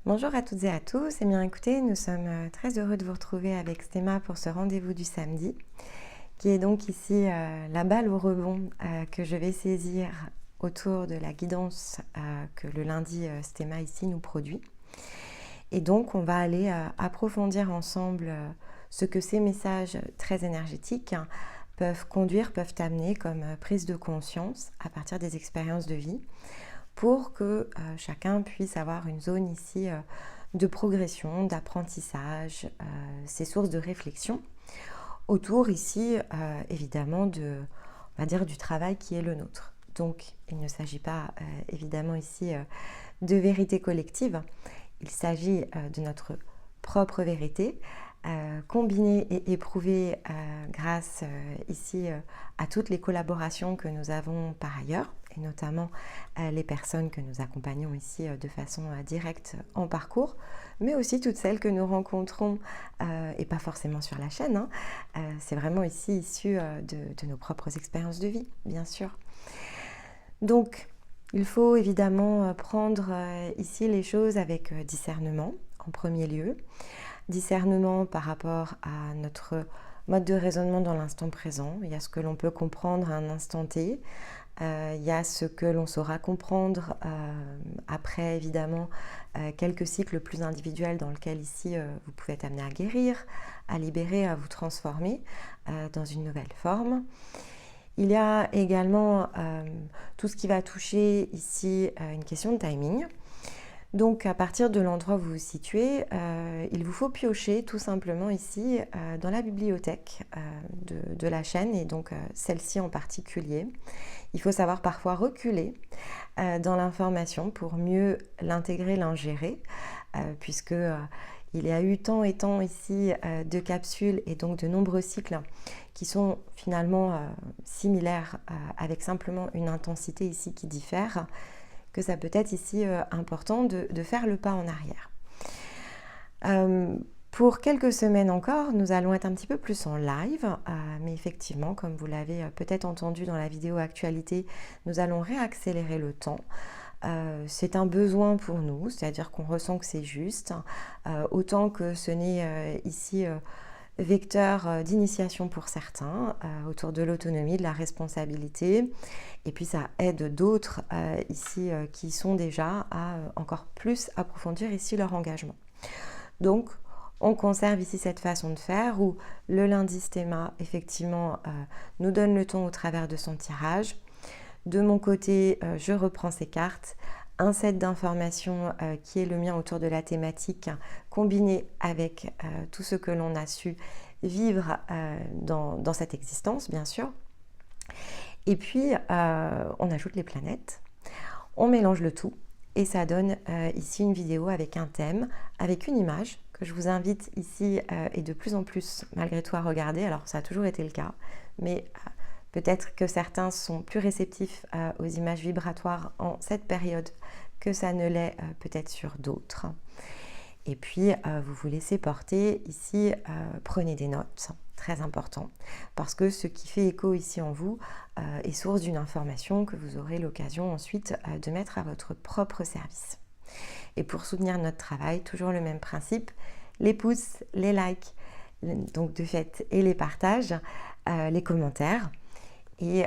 Bonjour à toutes et à tous. Eh bien écoutez, nous sommes très heureux de vous retrouver avec Stéma pour ce rendez-vous du samedi, qui est donc ici la balle au rebond que je vais saisir autour de la guidance que le lundi Stéma ici nous produit. Et donc on va aller approfondir ensemble ce que ces messages très énergétiques peuvent conduire, peuvent amener comme prise de conscience à partir des expériences de vie, pour que chacun puisse avoir une zone ici de progression, d'apprentissage, ces sources de réflexion, autour ici évidemment on va dire, du travail qui est le nôtre. Donc il ne s'agit pas évidemment ici de vérité collective, il s'agit de notre propre vérité, combinée et éprouvée grâce ici à toutes les collaborations que nous avons par ailleurs, et notamment les personnes que nous accompagnons ici de façon directe en parcours, mais aussi toutes celles que nous rencontrons, et pas forcément sur la chaîne, hein. C'est vraiment ici issu de nos propres expériences de vie, bien sûr. Donc, il faut évidemment prendre ici les choses avec discernement, en premier lieu. Discernement par rapport à notre mode de raisonnement dans l'instant présent. Il y a ce que l'on peut comprendre à un instant T. Il y a ce que l'on saura comprendre après, évidemment, quelques cycles plus individuels dans lesquels ici vous pouvez être amené à guérir, à libérer, à vous transformer dans une nouvelle forme. Il y a également tout ce qui va toucher ici une question de timing. Donc à partir de l'endroit où vous vous situez, il vous faut piocher tout simplement ici dans la bibliothèque de la chaîne, et donc celle-ci en particulier. Il faut savoir parfois reculer dans l'information pour mieux l'intégrer, l'ingérer, puisque il y a eu tant et tant ici de capsules et donc de nombreux cycles qui sont finalement similaires, avec simplement une intensité ici qui diffère, que ça peut être ici important de faire le pas en arrière. Pour quelques semaines encore, nous allons être un petit peu plus en live, mais effectivement, comme vous l'avez peut-être entendu dans la vidéo actualité, nous allons réaccélérer le temps. C'est un besoin pour nous, c'est-à-dire qu'on ressent que c'est juste, autant que ce n'est ici vecteur d'initiation pour certains, autour de l'autonomie, de la responsabilité, et puis ça aide d'autres ici qui sont déjà à encore plus approfondir ici leur engagement. Donc on conserve ici cette façon de faire où le lundi Stéma effectivement nous donne le ton au travers de son tirage. De mon côté, je reprends ces cartes, un set d'informations qui est le mien autour de la thématique, combiné avec tout ce que l'on a su vivre dans cette existence, bien sûr. Et puis, on ajoute les planètes, on mélange le tout, et ça donne ici une vidéo avec un thème, avec une image que je vous invite ici et de plus en plus malgré tout à regarder. Alors ça a toujours été le cas, mais peut-être que certains sont plus réceptifs aux images vibratoires en cette période que ça ne l'est peut-être sur d'autres. Et puis vous vous laissez porter ici, prenez des notes, très important, parce que ce qui fait écho ici en vous est source d'une information que vous aurez l'occasion ensuite de mettre à votre propre service. Et pour soutenir notre travail, toujours le même principe, les pouces, les likes, donc de fait, et les partages, les commentaires, et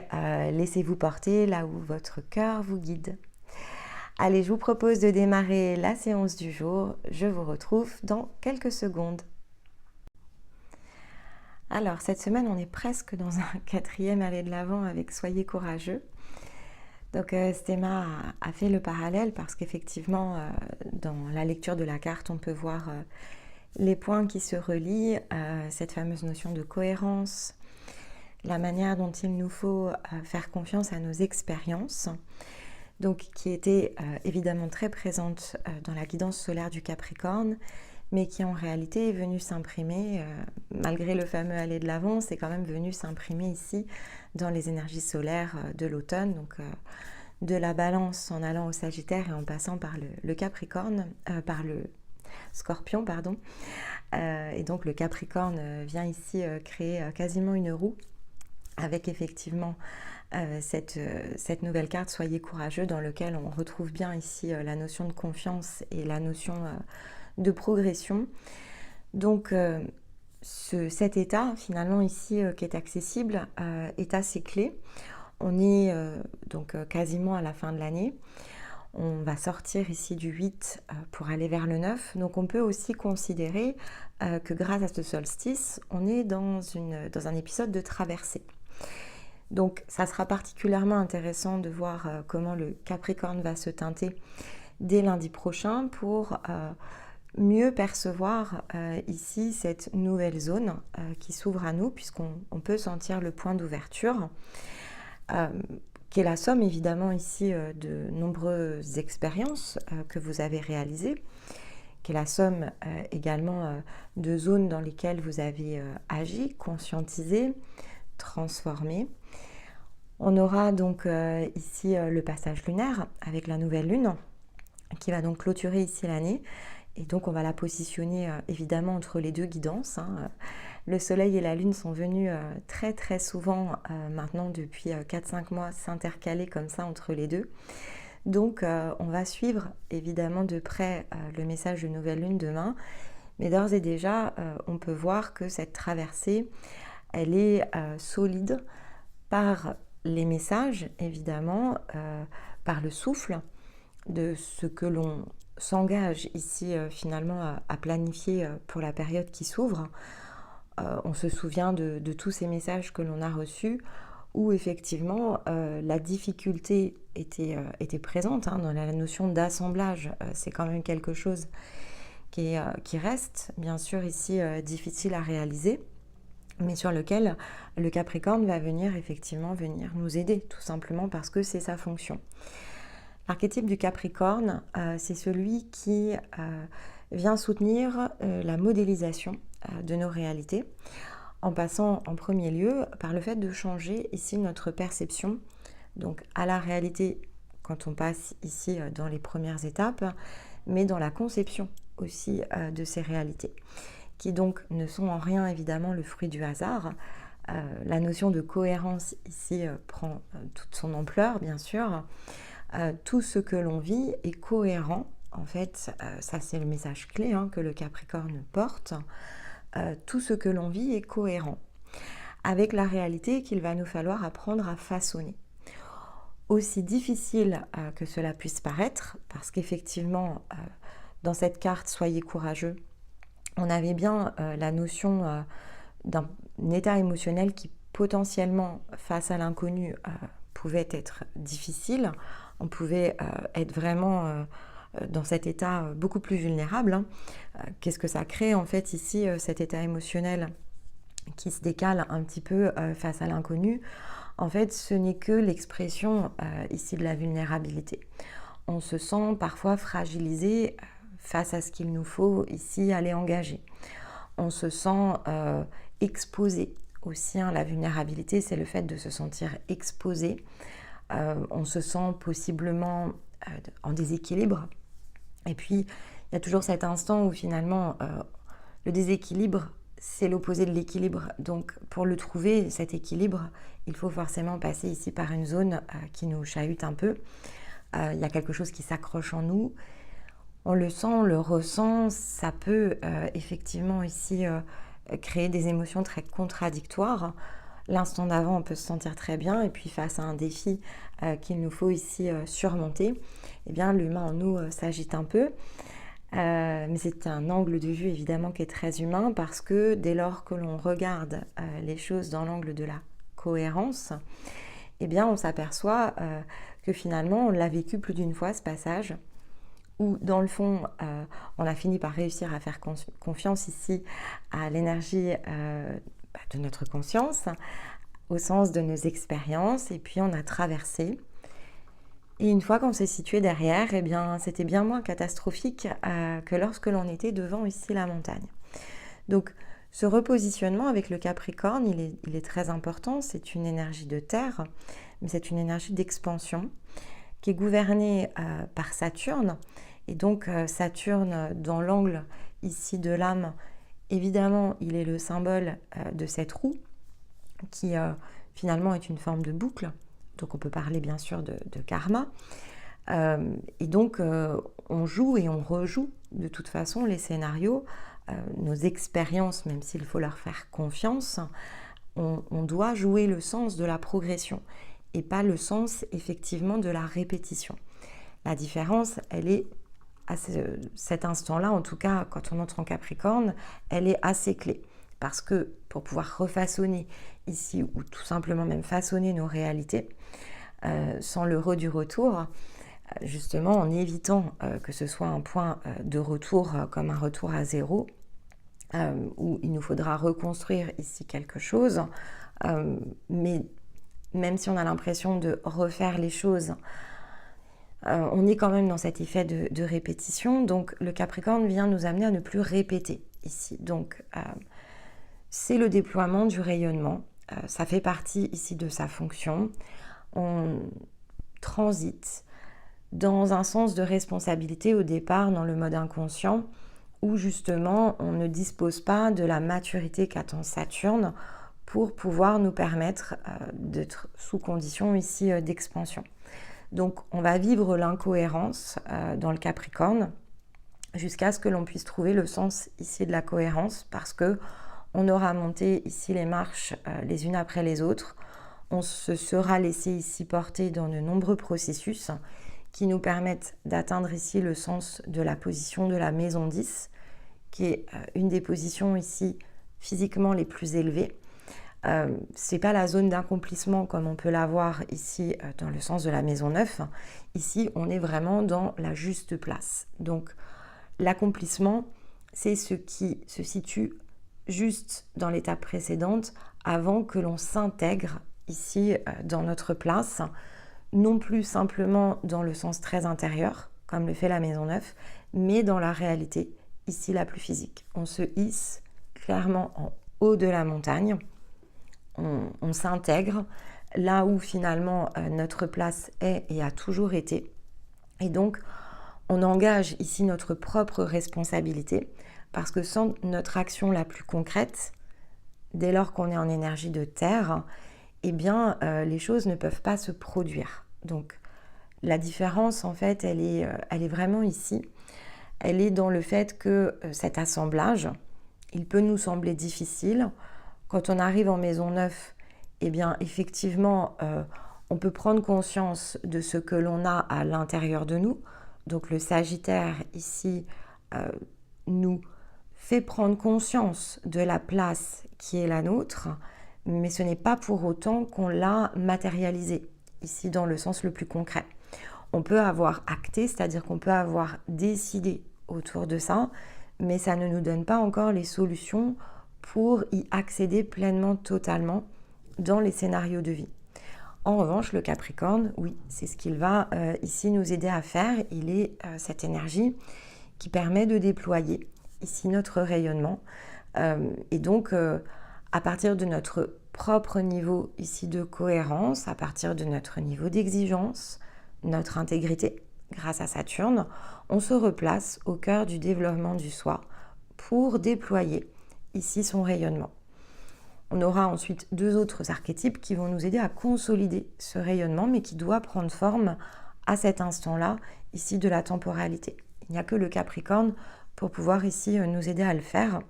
laissez-vous porter là où votre cœur vous guide. Allez, je vous propose de démarrer la séance du jour. Je vous retrouve dans quelques secondes. Alors, cette semaine, on est presque dans un quatrième aller de l'avant avec Soyez courageux. Donc, Stéma a fait le parallèle parce qu'effectivement, dans la lecture de la carte, on peut voir les points qui se relient, cette fameuse notion de cohérence, la manière dont il nous faut faire confiance à nos expériences, donc qui était évidemment très présente dans la guidance solaire du Capricorne, mais qui en réalité est venue s'imprimer, malgré le fameux aller de l'avant, c'est quand même venu s'imprimer ici dans les énergies solaires de l'automne, donc de la Balance en allant au Sagittaire et en passant par le Capricorne, par le Scorpion, pardon. Et donc le Capricorne vient ici créer quasiment une roue, avec effectivement cette nouvelle carte Soyez courageux, dans lequel on retrouve bien ici la notion de confiance et la notion de progression. Donc cet état finalement ici qui est accessible est assez clé. On est donc quasiment à la fin de l'année. On va sortir ici du 8 pour aller vers le 9. Donc on peut aussi considérer que grâce à ce solstice, on est dans un épisode de traversée. Donc ça sera particulièrement intéressant de voir comment le Capricorne va se teinter dès lundi prochain pour mieux percevoir ici cette nouvelle zone qui s'ouvre à nous, puisqu'on peut sentir le point d'ouverture, qui est la somme évidemment ici de nombreuses expériences que vous avez réalisées, qui est la somme également de zones dans lesquelles vous avez agi, conscientisé, transformé. On aura donc ici le passage lunaire avec la nouvelle lune qui va donc clôturer ici l'année. Et donc on va la positionner évidemment entre les deux guidances. Le soleil et la lune sont venus très très souvent maintenant depuis 4-5 mois s'intercaler comme ça entre les deux. Donc on va suivre évidemment de près le message de nouvelle lune demain. Mais d'ores et déjà, on peut voir que cette traversée, elle est solide par les messages évidemment, par le souffle de ce que l'on s'engage ici finalement à planifier pour la période qui s'ouvre. On se souvient de tous ces messages que l'on a reçus où effectivement la difficulté était présente dans la notion d'assemblage. C'est quand même quelque chose qui reste bien sûr ici difficile à réaliser, mais sur lequel le Capricorne va venir nous aider, tout simplement parce que c'est sa fonction. L'archétype du Capricorne, c'est celui qui vient soutenir la modélisation de nos réalités, en passant en premier lieu par le fait de changer ici notre perception, donc à la réalité quand on passe ici dans les premières étapes, mais dans la conception aussi de ces réalités, qui donc ne sont en rien évidemment le fruit du hasard. La notion de cohérence ici prend toute son ampleur, bien sûr. Tout ce que l'on vit est cohérent. En fait, ça c'est le message clé que le Capricorne porte. Tout ce que l'on vit est cohérent avec la réalité qu'il va nous falloir apprendre à façonner. Aussi difficile que cela puisse paraître, parce qu'effectivement, dans cette carte Soyez courageux, on avait bien la notion d'un état émotionnel qui potentiellement, face à l'inconnu, pouvait être difficile. On pouvait être vraiment dans cet état beaucoup plus vulnérable. Qu'est-ce que ça crée en fait ici, cet état émotionnel qui se décale un petit peu face à l'inconnu? En fait, ce n'est que l'expression ici de la vulnérabilité. On se sent parfois fragilisé face à ce qu'il nous faut ici aller engager. On se sent exposé aussi. La vulnérabilité, c'est le fait de se sentir exposé. On se sent possiblement en déséquilibre. Et puis, il y a toujours cet instant où finalement, le déséquilibre, c'est l'opposé de l'équilibre. Donc, pour le trouver, cet équilibre, il faut forcément passer ici par une zone qui nous chahute un peu. Il y a quelque chose qui s'accroche en nous. On le sent, on le ressent. Ça peut effectivement ici créer des émotions très contradictoires. L'instant d'avant, on peut se sentir très bien, et puis face à un défi qu'il nous faut ici surmonter, eh bien l'humain en nous s'agite un peu. Mais c'est un angle de vue évidemment qui est très humain, parce que dès lors que l'on regarde les choses dans l'angle de la cohérence, eh bien on s'aperçoit que finalement on l'a vécu plus d'une fois, ce passage, où dans le fond on a fini par réussir à faire confiance ici à l'énergie de notre conscience, au sens de nos expériences, et puis on a traversé. Et une fois qu'on s'est situé derrière, eh bien, c'était bien moins catastrophique que lorsque l'on était devant ici la montagne. Donc ce repositionnement avec le Capricorne, il est très important. C'est une énergie de terre, mais c'est une énergie d'expansion qui est gouvernée par Saturne. Et donc Saturne, dans l'angle ici de l'âme, évidemment, il est le symbole de cette roue qui finalement est une forme de boucle Donc on peut parler bien sûr de karma. Et donc on joue et on rejoue de toute façon les scénarios, nos expériences, même s'il faut leur faire confiance, on doit jouer le sens de la progression et pas le sens effectivement de la répétition. La différence, elle est à cet instant-là, en tout cas quand on entre en Capricorne, elle est assez clé. Parce que pour pouvoir refaçonner ici, ou tout simplement même façonner nos réalités, sans l'heureux du retour, justement en évitant que ce soit un point de retour comme un retour à zéro, où il nous faudra reconstruire ici quelque chose, mais même si on a l'impression de refaire les choses, on est quand même dans cet effet de répétition. Donc le Capricorne vient nous amener à ne plus répéter ici. Donc c'est le déploiement du rayonnement, ça fait partie ici de sa fonction. On transite dans un sens de responsabilité au départ, dans le mode inconscient, où justement on ne dispose pas de la maturité qu'attend Saturne pour pouvoir nous permettre d'être sous condition ici d'expansion. Donc on va vivre l'incohérence dans le Capricorne jusqu'à ce que l'on puisse trouver le sens ici de la cohérence, parce que on aura monté ici les marches les unes après les autres, on se sera laissé ici porter dans de nombreux processus qui nous permettent d'atteindre ici le sens de la position de la maison 10, qui est une des positions ici physiquement les plus élevées. C'est pas la zone d'accomplissement comme on peut l'avoir ici dans le sens de la maison 9. Ici, on est vraiment dans la juste place. Donc, l'accomplissement, c'est ce qui se situe juste dans l'étape précédente avant que l'on s'intègre ici dans notre place, non plus simplement dans le sens très intérieur, comme le fait la maison 9, mais dans la réalité, ici la plus physique. On se hisse clairement en haut de la montagne, on s'intègre là où finalement notre place est et a toujours été. Et donc, on engage ici notre propre responsabilité, parce que sans notre action la plus concrète, dès lors qu'on est en énergie de terre, eh bien, les choses ne peuvent pas se produire. Donc, la différence, en fait, elle est vraiment ici. Elle est dans le fait que cet assemblage, il peut nous sembler difficile. Quand on arrive en maison 9, eh bien, effectivement, on peut prendre conscience de ce que l'on a à l'intérieur de nous. Donc, le Sagittaire, ici, nous fait prendre conscience de la place qui est la nôtre, mais ce n'est pas pour autant qu'on l'a matérialisé, ici dans le sens le plus concret. On peut avoir acté, c'est-à-dire qu'on peut avoir décidé autour de ça, mais ça ne nous donne pas encore les solutions pour y accéder pleinement, totalement dans les scénarios de vie. En revanche, le Capricorne, oui, c'est ce qu'il va ici nous aider à faire. Il est cette énergie qui permet de déployer ici notre rayonnement. Et donc, à partir de notre propre niveau ici de cohérence, à partir de notre niveau d'exigence, notre intégrité, grâce à Saturne, on se replace au cœur du développement du soi pour déployer ici son rayonnement. On aura ensuite deux autres archétypes qui vont nous aider à consolider ce rayonnement, mais qui doit prendre forme à cet instant-là, ici de la temporalité. Il n'y a que le Capricorne pour pouvoir ici nous aider à le faire.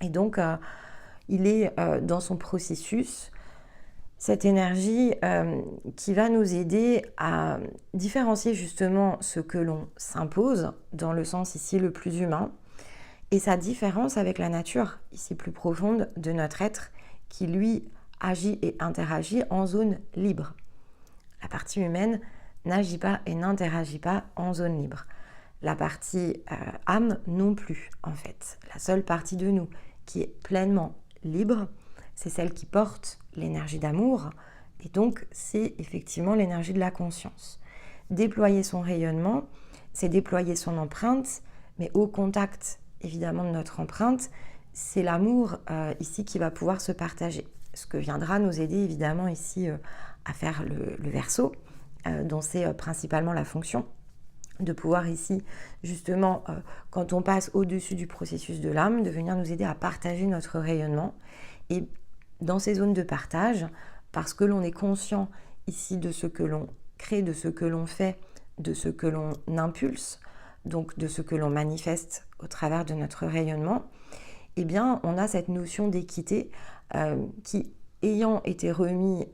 Et donc, il est dans son processus, cette énergie qui va nous aider à différencier justement ce que l'on s'impose, dans le sens ici le plus humain, et sa différence avec la nature, ici plus profonde de notre être, qui lui agit et interagit en zone libre. La partie humaine n'agit pas et n'interagit pas en zone libre. La partie âme non plus, en fait. La seule partie de nous qui est pleinement libre, c'est celle qui porte l'énergie d'amour, et donc c'est effectivement l'énergie de la conscience. Déployer son rayonnement, c'est déployer son empreinte, mais au contact évidemment de notre empreinte, c'est l'amour ici qui va pouvoir se partager. Ce que viendra nous aider évidemment ici à faire le Verseau, dont c'est principalement la fonction, de pouvoir ici justement, quand on passe au-dessus du processus de l'âme, de venir nous aider à partager notre rayonnement. Et dans ces zones de partage, parce que l'on est conscient ici de ce que l'on crée, de ce que l'on fait, de ce que l'on impulse, donc de ce que l'on manifeste au travers de notre rayonnement, eh bien, on a cette notion d'équité qui, ayant été remis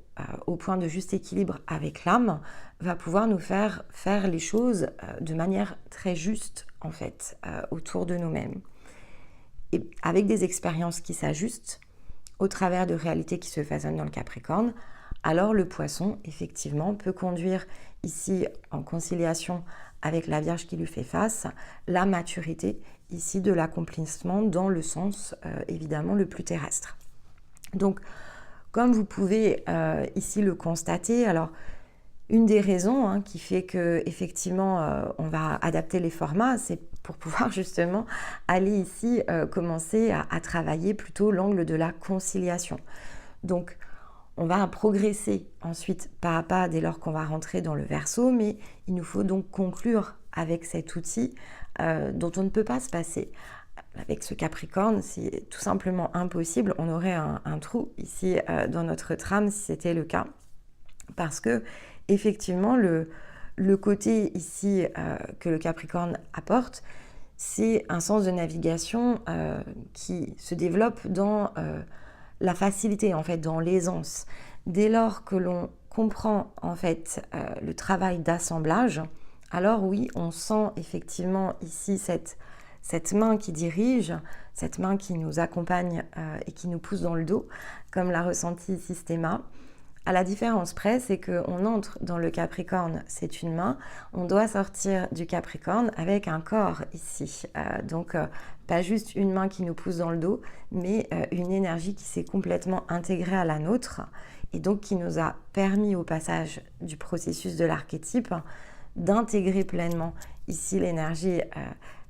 au point de juste équilibre avec l'âme, va pouvoir nous faire les choses de manière très juste, en fait, autour de nous-mêmes. Et avec des expériences qui s'ajustent, au travers de réalités qui se façonnent dans le Capricorne, alors le Poisson, effectivement, peut conduire ici en conciliation avec la Vierge qui lui fait face, la maturité ici de l'accomplissement dans le sens évidemment le plus terrestre. Donc, comme vous pouvez ici le constater, alors une des raisons qui fait que effectivement on va adapter les formats, c'est pour pouvoir justement aller ici commencer à travailler plutôt l'angle de la conciliation. Donc, on va progresser ensuite pas à pas dès lors qu'on va rentrer dans le Verseau, mais il nous faut donc conclure avec cet outil dont on ne peut pas se passer. Avec ce Capricorne, c'est tout simplement impossible. On aurait un trou ici dans notre trame si c'était le cas. Parce que, effectivement, le côté ici que le Capricorne apporte, c'est un sens de navigation qui se développe dans la facilité, en fait, dans l'aisance. Dès lors que l'on comprend, en fait, le travail d'assemblage, alors oui, on sent effectivement ici cette main qui dirige, cette main qui nous accompagne et qui nous pousse dans le dos, comme l'a ressenti ici Stéma. À la différence près, c'est qu'on entre dans le Capricorne, c'est une main, on doit sortir du Capricorne avec un corps ici. Donc, pas juste une main qui nous pousse dans le dos, mais une énergie qui s'est complètement intégrée à la nôtre et donc qui nous a permis au passage du processus de l'archétype d'intégrer pleinement ici l'énergie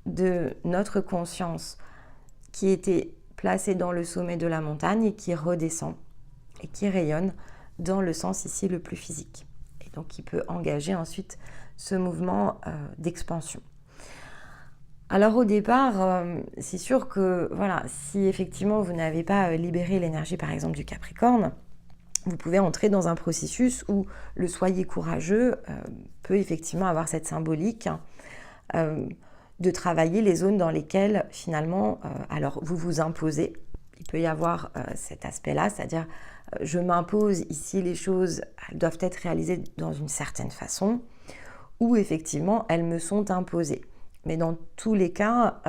de notre conscience qui était placée dans le sommet de la montagne et qui redescend et qui rayonne dans le sens ici le plus physique. Et donc qui peut engager ensuite ce mouvement d'expansion. Alors au départ, c'est sûr que voilà, si effectivement vous n'avez pas libéré l'énergie par exemple du Capricorne, vous pouvez entrer dans un processus où le soyez courageux peut effectivement avoir cette symbolique de travailler les zones dans lesquelles finalement, alors vous vous imposez. Il peut y avoir cet aspect-là, c'est-à-dire je m'impose ici les choses, elles doivent être réalisées dans une certaine façon, ou effectivement elles me sont imposées. Mais dans tous les cas,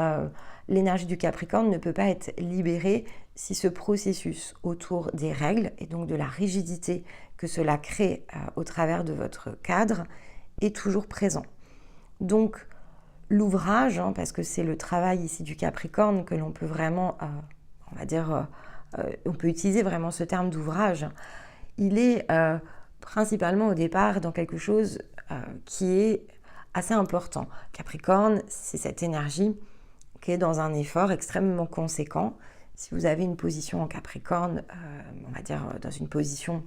l'énergie du Capricorne ne peut pas être libérée si ce processus autour des règles et donc de la rigidité que cela crée au travers de votre cadre est toujours présent. Donc l'ouvrage, parce que c'est le travail ici du Capricorne que l'on peut vraiment, on va dire, on peut utiliser vraiment ce terme d'ouvrage, il est principalement au départ dans quelque chose qui est assez important. Capricorne, c'est cette énergie qui est dans un effort extrêmement conséquent. Si vous avez une position en Capricorne, on va dire dans une position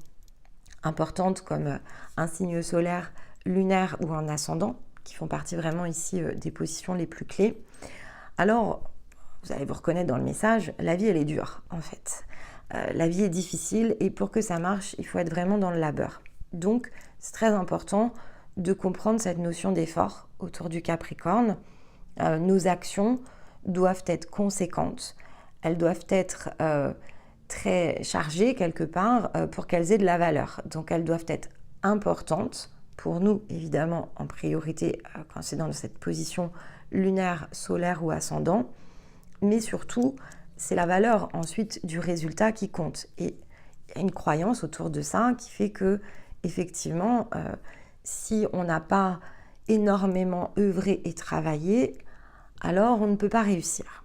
importante comme un signe solaire, lunaire ou un ascendant, qui font partie vraiment ici des positions les plus clés, alors vous allez vous reconnaître dans le message, la vie elle est dure en fait. La vie est difficile et pour que ça marche, il faut être vraiment dans le labeur. Donc c'est très important de comprendre cette notion d'effort autour du Capricorne. Nos actions doivent être conséquentes, elles doivent être très chargées quelque part pour qu'elles aient de la valeur. Donc elles doivent être importantes pour nous, évidemment, en priorité quand c'est dans cette position lunaire, solaire ou ascendant, mais surtout, c'est la valeur ensuite du résultat qui compte. Et il y a une croyance autour de ça qui fait que, effectivement, si on n'a pas énormément œuvré et travaillé, alors on ne peut pas réussir.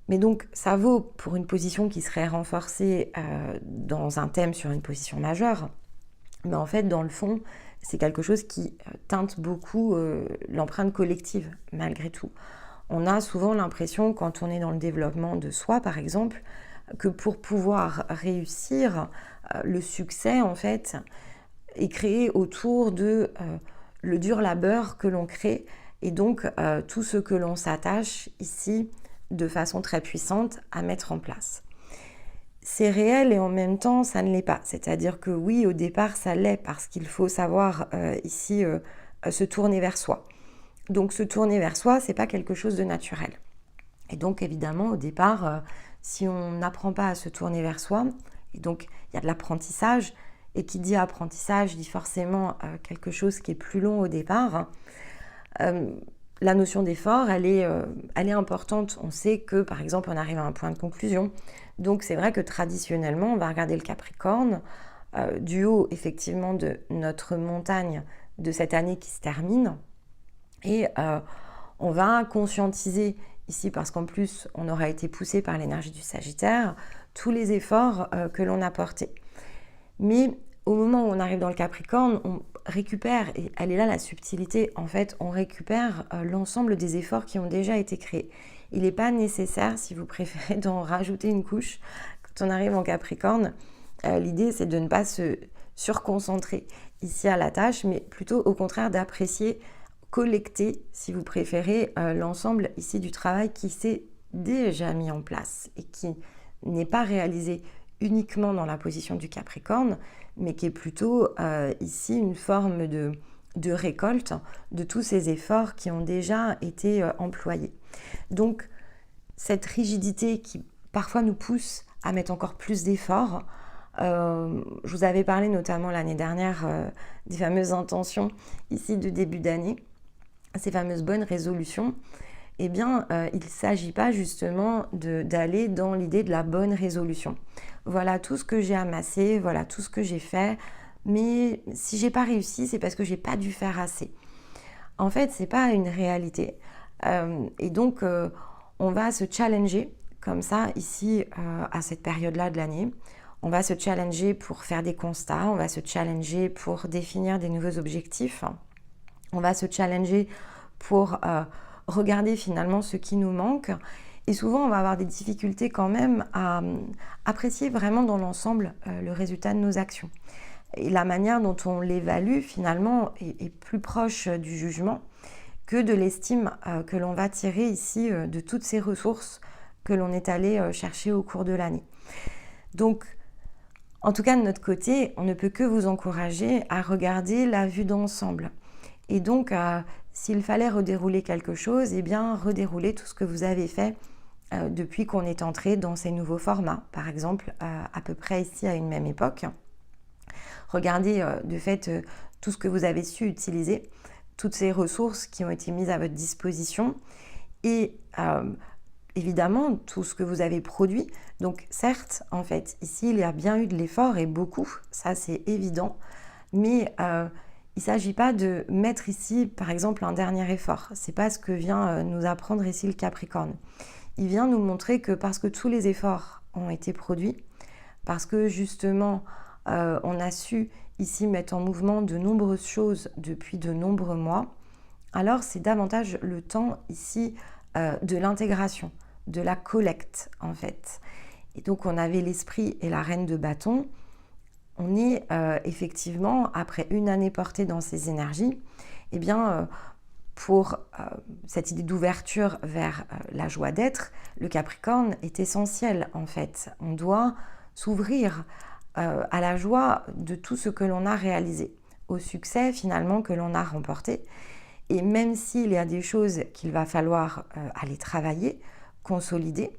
Mais donc, ça vaut pour une position qui serait renforcée dans un thème sur une position majeure, mais en fait, dans le fond, c'est quelque chose qui teinte beaucoup l'empreinte collective, malgré tout. On a souvent l'impression, quand on est dans le développement de soi, par exemple, que pour pouvoir réussir, le succès, en fait, est créé autour de le dur labeur que l'on crée et donc tout ce que l'on s'attache ici de façon très puissante à mettre en place. c'est réel et en même temps, ça ne l'est pas. C'est-à-dire que oui, au départ, ça l'est parce qu'il faut savoir ici se tourner vers soi. Donc se tourner vers soi, c'est pas quelque chose de naturel. Et donc évidemment, au départ, si on n'apprend pas à se tourner vers soi, et donc il y a de l'apprentissage, et qui dit apprentissage dit forcément quelque chose qui est plus long au départ. La notion d'effort, elle est importante. On sait que, par exemple, on arrive à un point de conclusion. Donc, c'est vrai que traditionnellement, on va regarder le Capricorne du haut, effectivement, de notre montagne de cette année qui se termine. Et on va conscientiser ici, parce qu'en plus, on aura été poussé par l'énergie du Sagittaire, tous les efforts que l'on a portés. Mais au moment où on arrive dans le Capricorne, on récupère, et elle est là la subtilité, en fait, on récupère l'ensemble des efforts qui ont déjà été créés. Il n'est pas nécessaire, si vous préférez, d'en rajouter une couche. Quand on arrive en Capricorne, l'idée, c'est de ne pas se surconcentrer ici à la tâche, mais plutôt au contraire d'apprécier, collecter, si vous préférez, l'ensemble ici du travail qui s'est déjà mis en place et qui n'est pas réalisé uniquement dans la position du Capricorne, mais qui est plutôt ici une forme de récolte de tous ces efforts qui ont déjà été employés. Donc, cette rigidité qui parfois nous pousse à mettre encore plus d'efforts, je vous avais parlé notamment l'année dernière des fameuses intentions ici de début d'année, ces fameuses bonnes résolutions. Eh bien, il ne s'agit pas justement d'aller dans l'idée de la bonne résolution. Voilà tout ce que j'ai amassé, voilà tout ce que j'ai fait, mais si j'ai pas réussi, c'est parce que j'ai pas dû faire assez. En fait, c'est pas une réalité. Et donc, on va se challenger comme ça, ici, à cette période-là de l'année. On va se challenger pour faire des constats, on va se challenger pour définir des nouveaux objectifs. On va se challenger pour regarder finalement ce qui nous manque. Et souvent, on va avoir des difficultés quand même à apprécier vraiment dans l'ensemble le résultat de nos actions. Et la manière dont on l'évalue finalement est plus proche du jugement que de l'estime que l'on va tirer ici de toutes ces ressources que l'on est allé chercher au cours de l'année. Donc, en tout cas de notre côté, on ne peut que vous encourager à regarder la vue d'ensemble. Et donc, s'il fallait redérouler quelque chose, eh bien, redérouler tout ce que vous avez fait depuis qu'on est entré dans ces nouveaux formats. Par exemple, à peu près ici à une même époque. Regardez de fait tout ce que vous avez su utiliser, toutes ces ressources qui ont été mises à votre disposition et évidemment tout ce que vous avez produit. Donc certes, en fait, ici, il y a bien eu de l'effort et beaucoup, ça c'est évident, mais il ne s'agit pas de mettre ici, par exemple, un dernier effort. Ce n'est pas ce que vient nous apprendre ici le Capricorne. Il vient nous montrer que parce que tous les efforts ont été produits, parce que justement, on a su ici mettre en mouvement de nombreuses choses depuis de nombreux mois, alors c'est davantage le temps ici de l'intégration, de la collecte en fait. Et donc on avait l'esprit et la reine de bâton. On est effectivement, après une année portée dans ces énergies, eh bien, pour cette idée d'ouverture vers la joie d'être, le Capricorne est essentiel en fait. On doit s'ouvrir à la joie de tout ce que l'on a réalisé, au succès finalement que l'on a remporté. Et même s'il y a des choses qu'il va falloir aller travailler, consolider,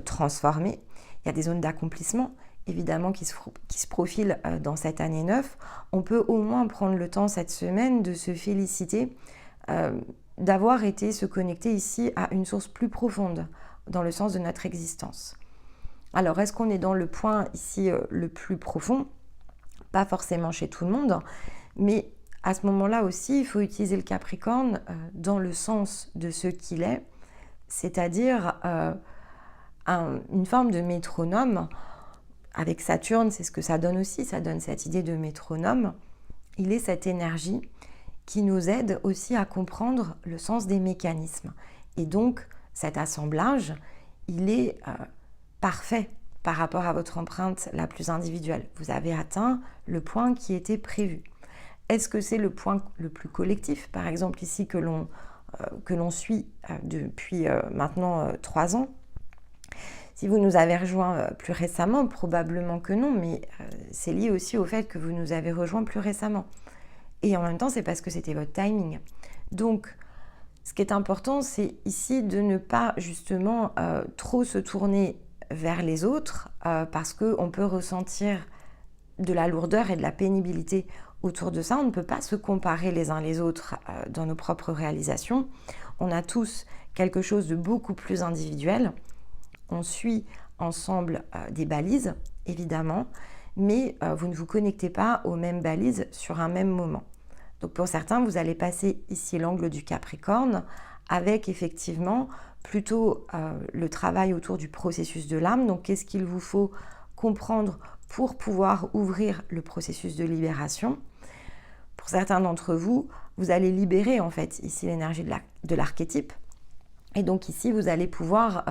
transformer, il y a des zones d'accomplissement évidemment qui se profilent dans cette année 9, on peut au moins prendre le temps cette semaine de se féliciter d'avoir été se connecter ici à une source plus profonde dans le sens de notre existence. Alors, est-ce qu'on est dans le point ici le plus profond? Pas forcément chez tout le monde, mais à ce moment-là aussi, il faut utiliser le Capricorne dans le sens de ce qu'il est, c'est-à-dire une forme de métronome. Avec Saturne, c'est ce que ça donne aussi, ça donne cette idée de métronome. Il est cette énergie qui nous aide aussi à comprendre le sens des mécanismes. Et donc, cet assemblage, il est parfait par rapport à votre empreinte la plus individuelle. Vous avez atteint le point qui était prévu. Est-ce que c'est le point le plus collectif, par exemple ici que l'on suit depuis maintenant 3 ans? Si vous nous avez rejoints plus récemment, probablement que non, mais c'est lié aussi au fait que vous nous avez rejoints plus récemment. Et en même temps, c'est parce que c'était votre timing. Donc, ce qui est important, c'est ici de ne pas justement trop se tourner vers les autres parce qu'on peut ressentir de la lourdeur et de la pénibilité autour de ça. On ne peut pas se comparer les uns les autres dans nos propres réalisations. On a tous quelque chose de beaucoup plus individuel. On suit ensemble des balises, évidemment, mais vous ne vous connectez pas aux mêmes balises sur un même moment. Donc pour certains, vous allez passer ici l'angle du Capricorne avec effectivement plutôt le travail autour du processus de l'âme. Donc qu'est-ce qu'il vous faut comprendre pour pouvoir ouvrir le processus de libération? Pour certains d'entre vous, vous allez libérer en fait ici l'énergie de l'archétype. Et donc ici, vous allez pouvoir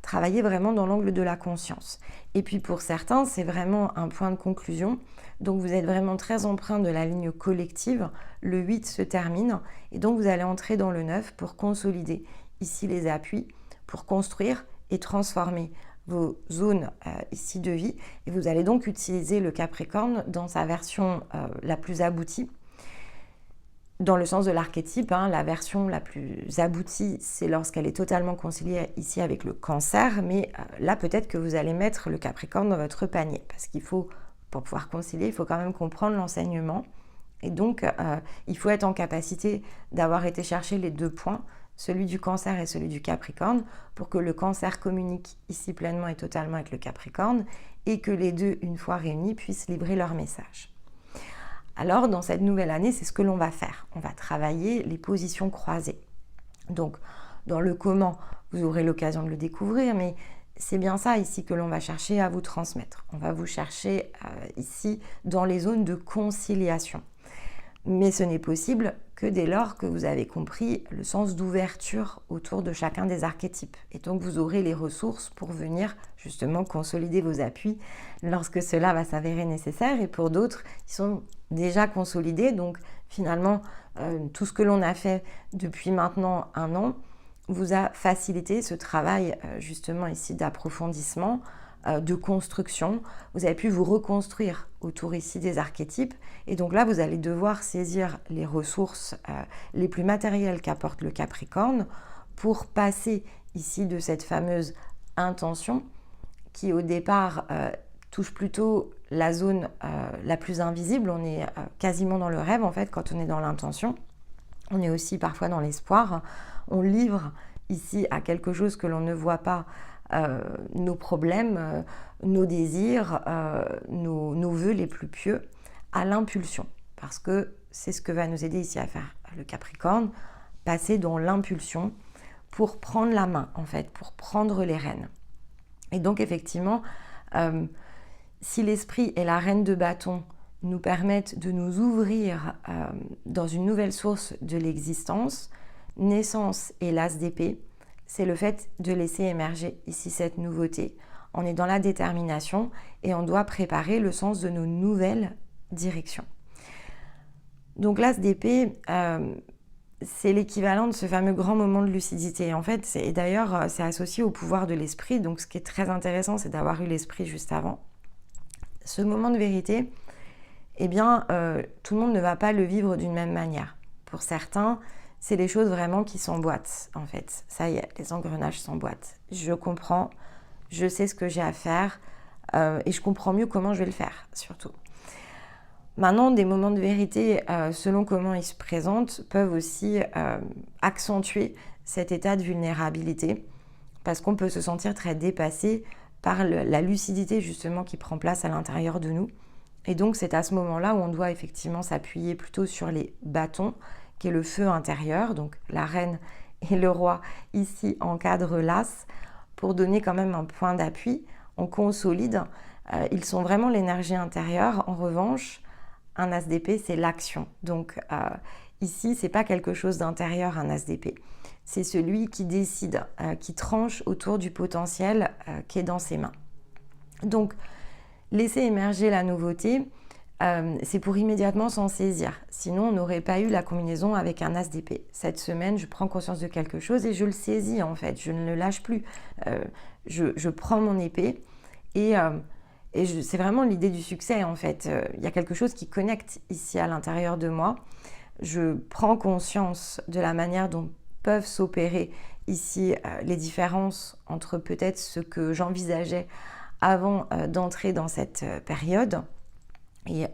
travailler vraiment dans l'angle de la conscience. Et puis pour certains, c'est vraiment un point de conclusion. Donc vous êtes vraiment très empreint de la ligne collective. Le 8 se termine et donc vous allez entrer dans le 9 pour consolider ici les appuis, pour construire et transformer vos zones ici de vie. Et vous allez donc utiliser le Capricorne dans sa version la plus aboutie. Dans le sens de l'archétype, la version la plus aboutie, c'est lorsqu'elle est totalement conciliée ici avec le Cancer, mais là peut-être que vous allez mettre le Capricorne dans votre panier, parce qu'il faut, pour pouvoir concilier, il faut quand même comprendre l'enseignement, et donc il faut être en capacité d'avoir été chercher les 2 points, celui du Cancer et celui du Capricorne, pour que le Cancer communique ici pleinement et totalement avec le Capricorne, et que les deux, une fois réunis, puissent livrer leur message. Alors, dans cette nouvelle année, c'est ce que l'on va faire. On va travailler les positions croisées. Donc, dans le comment, vous aurez l'occasion de le découvrir, mais c'est bien ça ici que l'on va chercher à vous transmettre. On va vous chercher ici dans les zones de conciliation. Mais ce n'est possible que dès lors que vous avez compris le sens d'ouverture autour de chacun des archétypes. Et donc, vous aurez les ressources pour venir justement consolider vos appuis lorsque cela va s'avérer nécessaire. Et pour d'autres, ils sont déjà consolidés. Donc, finalement, tout ce que l'on a fait depuis maintenant 1 an vous a facilité ce travail justement ici d'approfondissement, de construction. Vous avez pu vous reconstruire autour ici des archétypes et donc là vous allez devoir saisir les ressources les plus matérielles qu'apporte le Capricorne pour passer ici de cette fameuse intention qui au départ touche plutôt la zone la plus invisible. On est quasiment dans le rêve en fait quand on est dans l'intention. On est aussi parfois dans l'espoir. On livre ici à quelque chose que l'on ne voit pas nos problèmes, nos désirs, nos vœux les plus pieux à l'impulsion. Parce que c'est ce que va nous aider ici à faire le Capricorne, passer dans l'impulsion pour prendre la main en fait, pour prendre les rênes. Et donc effectivement, si l'esprit et la reine de bâton nous permettent de nous ouvrir dans une nouvelle source de l'existence, naissance et l'as d'épée, c'est le fait de laisser émerger ici cette nouveauté. On est dans la détermination et on doit préparer le sens de nos nouvelles directions. Donc l'as d'épée, c'est l'équivalent de ce fameux grand moment de lucidité. En fait, et d'ailleurs, c'est associé au pouvoir de l'esprit. Donc ce qui est très intéressant, c'est d'avoir eu l'esprit juste avant. Ce moment de vérité, eh bien, tout le monde ne va pas le vivre d'une même manière. Pour certains, c'est les choses vraiment qui s'emboîtent, en fait. Ça y est, les engrenages s'emboîtent. Je comprends, je sais ce que j'ai à faire et je comprends mieux comment je vais le faire, surtout. Maintenant, des moments de vérité, selon comment ils se présentent, peuvent aussi accentuer cet état de vulnérabilité parce qu'on peut se sentir très dépassé par la lucidité, justement, qui prend place à l'intérieur de nous. Et donc, c'est à ce moment-là où on doit effectivement s'appuyer plutôt sur les bâtons, qui est le feu intérieur, donc la reine et le roi ici encadrent l'as pour donner quand même un point d'appui. On consolide, ils sont vraiment l'énergie intérieure. En revanche, un as d'épée, c'est l'action. Donc ici, c'est pas quelque chose d'intérieur, un as d'épée. C'est celui qui décide, qui tranche autour du potentiel qui est dans ses mains. Donc, laisser émerger la nouveauté, c'est pour immédiatement s'en saisir. Sinon, on n'aurait pas eu la combinaison avec un as d'épée. Cette semaine, je prends conscience de quelque chose et je le saisis en fait. Je ne le lâche plus. Je prends mon épée et c'est vraiment l'idée du succès en fait. Il y a quelque chose qui connecte ici à l'intérieur de moi. Je prends conscience de la manière dont peuvent s'opérer ici les différences entre peut-être ce que j'envisageais avant d'entrer dans cette période. Et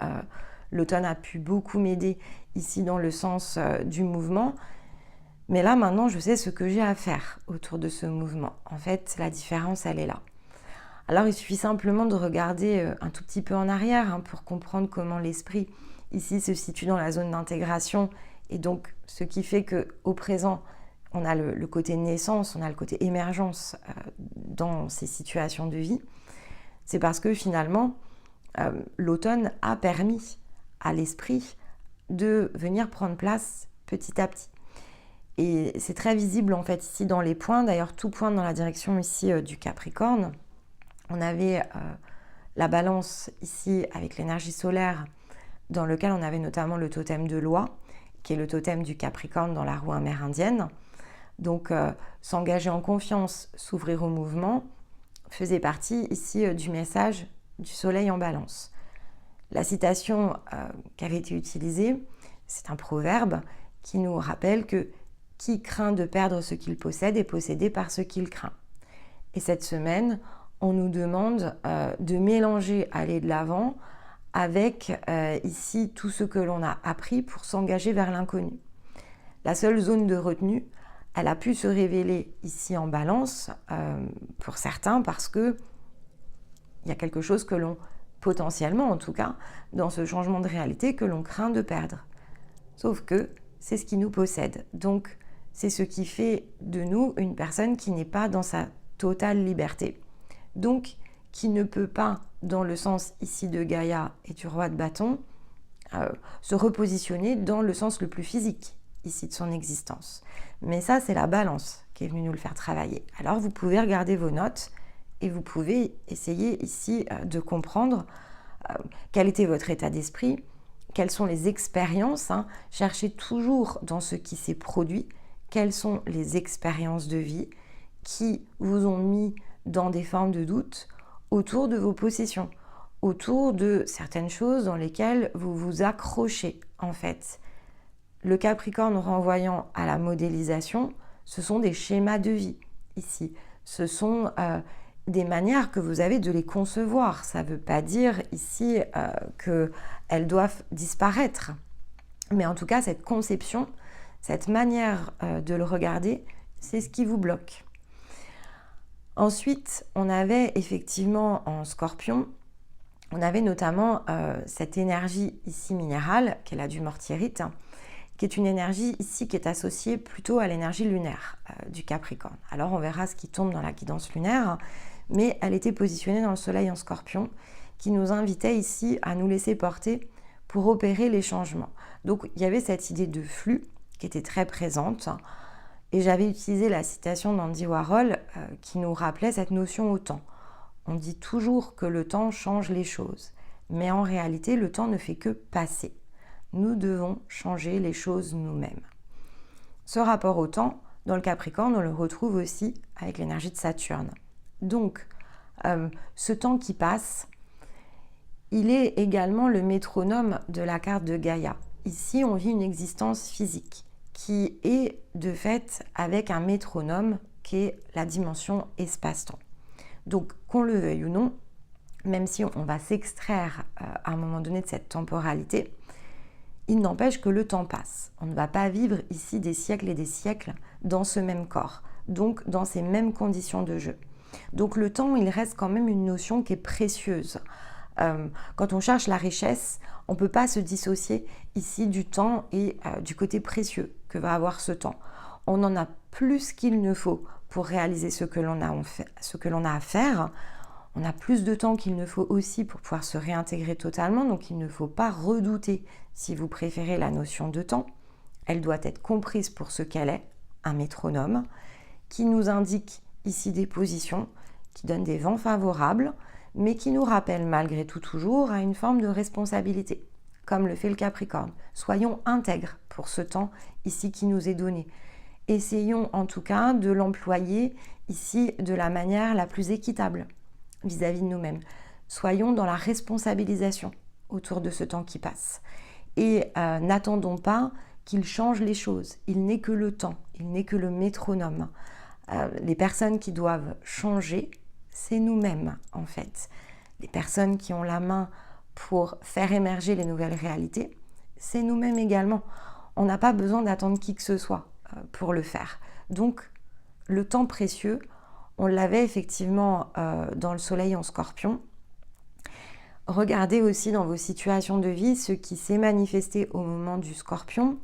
l'automne a pu beaucoup m'aider ici dans le sens du mouvement. Mais là, maintenant, je sais ce que j'ai à faire autour de ce mouvement. En fait, la différence, elle est là. Alors, il suffit simplement de regarder un tout petit peu en arrière pour comprendre comment l'esprit ici se situe dans la zone d'intégration. Et donc, ce qui fait qu'au présent, on a le côté naissance, on a le côté émergence dans ces situations de vie. C'est parce que finalement, l'automne a permis à l'esprit de venir prendre place petit à petit. Et c'est très visible en fait ici dans les points. D'ailleurs, tout pointe dans la direction ici du Capricorne. On avait la balance ici avec l'énergie solaire dans lequel on avait notamment le totem de loi, qui est le totem du Capricorne dans la roue amérindienne. Donc, s'engager en confiance, s'ouvrir au mouvement, faisait partie ici du message du soleil en balance. La citation qui avait été utilisée, c'est un proverbe qui nous rappelle que qui craint de perdre ce qu'il possède est possédé par ce qu'il craint. Et cette semaine, on nous demande de mélanger, aller de l'avant avec ici tout ce que l'on a appris pour s'engager vers l'inconnu. La seule zone de retenue, elle a pu se révéler ici en balance pour certains parce que il y a quelque chose que l'on, potentiellement en tout cas, dans ce changement de réalité que l'on craint de perdre. Sauf que c'est ce qui nous possède. Donc, c'est ce qui fait de nous une personne qui n'est pas dans sa totale liberté. Donc, qui ne peut pas, dans le sens ici de Gaïa et du roi de bâton, se repositionner dans le sens le plus physique ici de son existence. Mais ça, c'est la balance qui est venue nous le faire travailler. Alors, vous pouvez regarder vos notes et vous pouvez essayer ici de comprendre quel était votre état d'esprit, quelles sont les expériences. Cherchez toujours dans ce qui s'est produit, quelles sont les expériences de vie qui vous ont mis dans des formes de doute autour de vos possessions, autour de certaines choses dans lesquelles vous vous accrochez en fait. Le Capricorne renvoyant à la modélisation, ce sont des schémas de vie ici. Ce sont des manières que vous avez de les concevoir. Ça ne veut pas dire ici qu'elles doivent disparaître. Mais en tout cas, cette conception, cette manière de le regarder, c'est ce qui vous bloque. Ensuite, on avait effectivement en Scorpion, on avait notamment cette énergie ici minérale, qui est la du mortierite, qui est une énergie ici qui est associée plutôt à l'énergie lunaire du Capricorne. Alors on verra ce qui tombe dans la guidance lunaire, mais elle était positionnée dans le soleil en Scorpion, qui nous invitait ici à nous laisser porter pour opérer les changements. Donc il y avait cette idée de flux qui était très présente, et j'avais utilisé la citation d'Andy Warhol qui nous rappelait cette notion au temps. On dit toujours que le temps change les choses, mais en réalité le temps ne fait que passer. Nous devons changer les choses nous-mêmes. Ce rapport au temps, dans le Capricorne, on le retrouve aussi avec l'énergie de Saturne. Donc, ce temps qui passe, il est également le métronome de la carte de Gaïa. Ici, on vit une existence physique qui est de fait avec un métronome qui est la dimension espace-temps. Donc, qu'on le veuille ou non, même si on va s'extraire à un moment donné de cette temporalité, il n'empêche que le temps passe. On ne va pas vivre ici des siècles et des siècles dans ce même corps, donc dans ces mêmes conditions de jeu. Donc le temps, il reste quand même une notion qui est précieuse. Quand on cherche la richesse, on ne peut pas se dissocier ici du temps et du côté précieux que va avoir ce temps. On en a plus qu'il ne faut pour réaliser ce que l'on a à faire. On a plus de temps qu'il ne faut aussi pour pouvoir se réintégrer totalement, donc il ne faut pas redouter, si vous préférez, la notion de temps. Elle doit être comprise pour ce qu'elle est, un métronome, qui nous indique ici des positions, qui donnent des vents favorables, mais qui nous rappelle malgré tout toujours à une forme de responsabilité, comme le fait le Capricorne. Soyons intègres pour ce temps ici qui nous est donné. Essayons en tout cas de l'employer ici de la manière la plus équitable vis-à-vis de nous-mêmes. Soyons dans la responsabilisation autour de ce temps qui passe. Et n'attendons pas qu'il change les choses. Il n'est que le temps, il n'est que le métronome. Les personnes qui doivent changer, c'est nous-mêmes en fait. Les personnes qui ont la main pour faire émerger les nouvelles réalités, c'est nous-mêmes également. On n'a pas besoin d'attendre qui que ce soit pour le faire. Donc, le temps précieux, on l'avait effectivement dans le soleil en Scorpion. Regardez aussi dans vos situations de vie ce qui s'est manifesté au moment du Scorpion,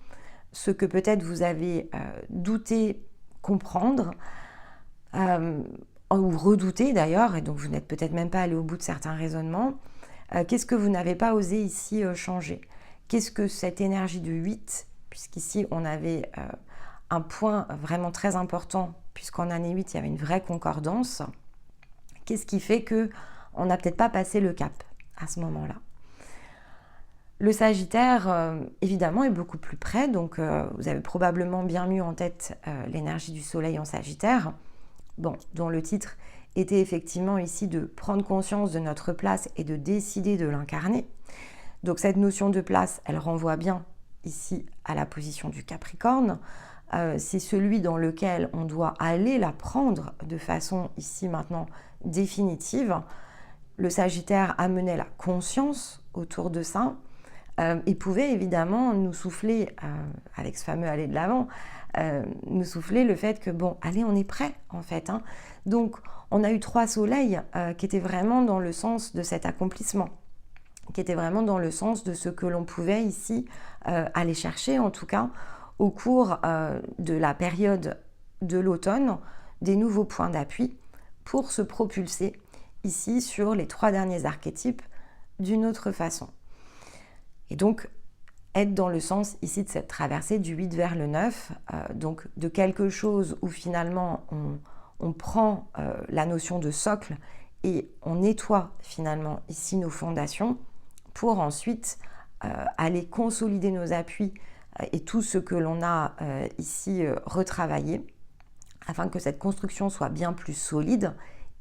ce que peut-être vous avez douté comprendre, ou redouté d'ailleurs, et donc vous n'êtes peut-être même pas allé au bout de certains raisonnements. Qu'est-ce que vous n'avez pas osé ici changer? Qu'est-ce que cette énergie de 8, puisqu'ici on avait un point vraiment très important, puisqu'en année 8 il y avait une vraie concordance, qu'est-ce qui fait qu'on n'a peut-être pas passé le cap à ce moment-là? Le Sagittaire, évidemment, est beaucoup plus près, donc vous avez probablement bien mis en tête l'énergie du Soleil en Sagittaire, dont le titre était effectivement ici de prendre conscience de notre place et de décider de l'incarner. Donc cette notion de place, elle renvoie bien ici à la position du Capricorne. C'est celui dans lequel on doit aller la prendre de façon ici maintenant définitive. Le Sagittaire amenait la conscience autour de ça et pouvait évidemment nous souffler, avec ce fameux aller de l'avant, nous souffler le fait que allez, on est prêt en fait. Donc on a eu 3 soleils qui étaient vraiment dans le sens de cet accomplissement, qui étaient vraiment dans le sens de ce que l'on pouvait ici aller chercher, en tout cas au cours de la période de l'automne, des nouveaux points d'appui pour se propulser ici sur les 3 derniers archétypes d'une autre façon. Et donc, être dans le sens ici de cette traversée du 8 vers le 9, donc de quelque chose où finalement on prend la notion de socle et on nettoie finalement ici nos fondations pour ensuite aller consolider nos appuis et tout ce que l'on a ici retravaillé afin que cette construction soit bien plus solide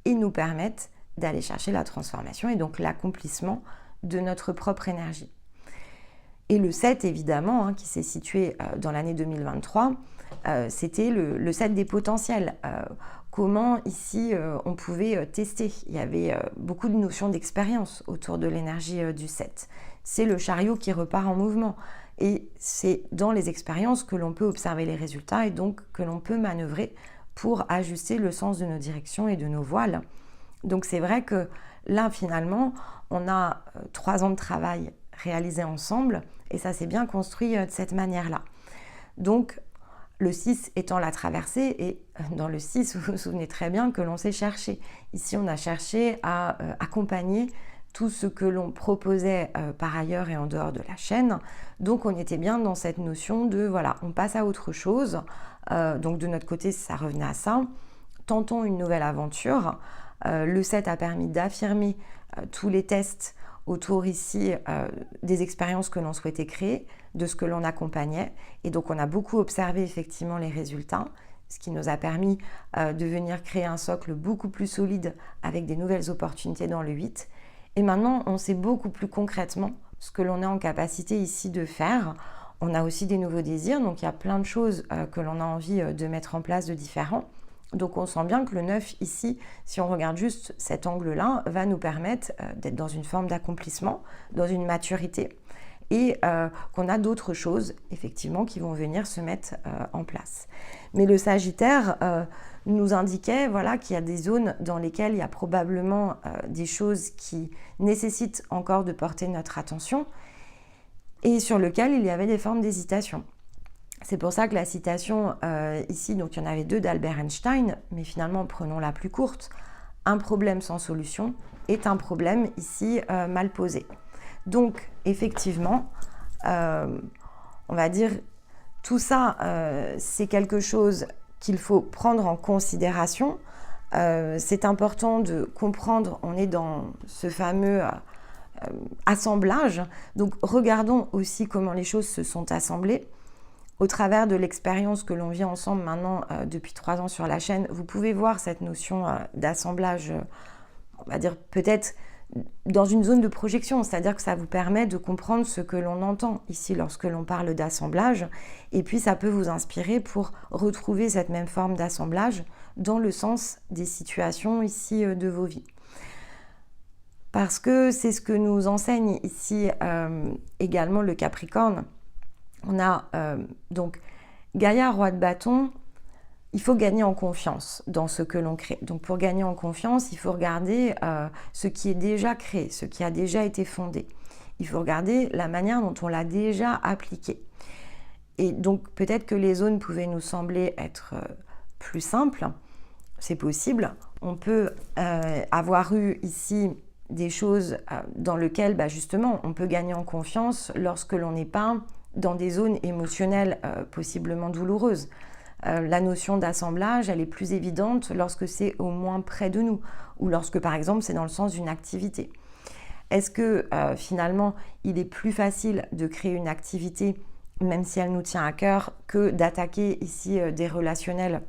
et nous permette d'aller chercher la transformation et donc l'accomplissement de notre propre énergie. Et le 7, évidemment, qui s'est situé dans l'année 2023, c'était le 7 des potentiels. Comment ici on pouvait tester. Il y avait beaucoup de notions d'expérience autour de l'énergie du 7. C'est le chariot qui repart en mouvement. Et c'est dans les expériences que l'on peut observer les résultats et donc que l'on peut manœuvrer pour ajuster le sens de nos directions et de nos voiles. Donc c'est vrai que là, finalement, on a 3 ans de travail réalisés ensemble et ça s'est bien construit de cette manière-là. Donc, le 6 étant la traversée, et dans le 6, vous vous souvenez très bien que l'on s'est cherché. Ici, on a cherché à accompagner tout ce que l'on proposait par ailleurs et en dehors de la chaîne. Donc, on était bien dans cette notion de, voilà, on passe à autre chose. Donc, de notre côté, ça revenait à ça. Tentons une nouvelle aventure. Le 7 a permis d'affirmer tous les tests autour ici des expériences que l'on souhaitait créer, de ce que l'on accompagnait. Et donc, on a beaucoup observé effectivement les résultats, ce qui nous a permis de venir créer un socle beaucoup plus solide avec des nouvelles opportunités dans le 8. Et maintenant, on sait beaucoup plus concrètement ce que l'on est en capacité ici de faire. On a aussi des nouveaux désirs, donc il y a plein de choses que l'on a envie de mettre en place de différents. Donc on sent bien que le 9 ici, si on regarde juste cet angle-là, va nous permettre d'être dans une forme d'accomplissement, dans une maturité, et qu'on a d'autres choses, effectivement, qui vont venir se mettre en place. Mais le Sagittaire nous indiquait qu'il y a des zones dans lesquelles il y a probablement des choses qui nécessitent encore de porter notre attention, et sur lesquelles il y avait des formes d'hésitation. C'est pour ça que la citation ici, donc il y en avait 2 d'Albert Einstein, mais finalement prenons la plus courte. Un problème sans solution est un problème ici mal posé. Donc effectivement, on va dire tout ça, c'est quelque chose qu'il faut prendre en considération c'est important de comprendre, on est dans ce fameux assemblage, donc regardons aussi comment les choses se sont assemblées. Au travers de l'expérience que l'on vit ensemble maintenant depuis 3 ans sur la chaîne, vous pouvez voir cette notion d'assemblage, on va dire peut-être dans une zone de projection, c'est-à-dire que ça vous permet de comprendre ce que l'on entend ici lorsque l'on parle d'assemblage, et puis ça peut vous inspirer pour retrouver cette même forme d'assemblage dans le sens des situations ici de vos vies. Parce que c'est ce que nous enseigne ici également le Capricorne. On a donc Gaïa, roi de bâton, il faut gagner en confiance dans ce que l'on crée. Donc pour gagner en confiance, il faut regarder ce qui est déjà créé, ce qui a déjà été fondé. Il faut regarder la manière dont on l'a déjà appliqué. Et donc peut-être que les zones pouvaient nous sembler être plus simples, c'est possible. On peut avoir eu ici des choses dans lesquelles justement on peut gagner en confiance lorsque l'on n'est pas dans des zones émotionnelles possiblement douloureuses. La notion d'assemblage, elle est plus évidente lorsque c'est au moins près de nous, ou lorsque par exemple c'est dans le sens d'une activité. Est-ce que finalement il est plus facile de créer une activité, même si elle nous tient à cœur, que d'attaquer ici des relationnels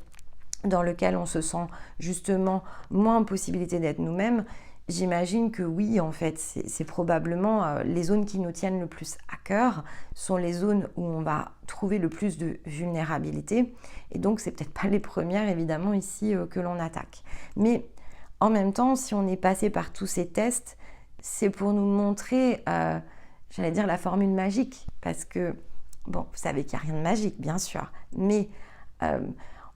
dans lesquels on se sent justement moins en possibilité d'être nous-mêmes? J'imagine que oui, en fait, c'est probablement les zones qui nous tiennent le plus à cœur, sont les zones où on va trouver le plus de vulnérabilité. Et donc, c'est peut-être pas les premières, évidemment, ici que l'on attaque. Mais en même temps, si on est passé par tous ces tests, c'est pour nous montrer, j'allais dire, la formule magique. Parce que, bon, vous savez qu'il n'y a rien de magique, bien sûr. Mais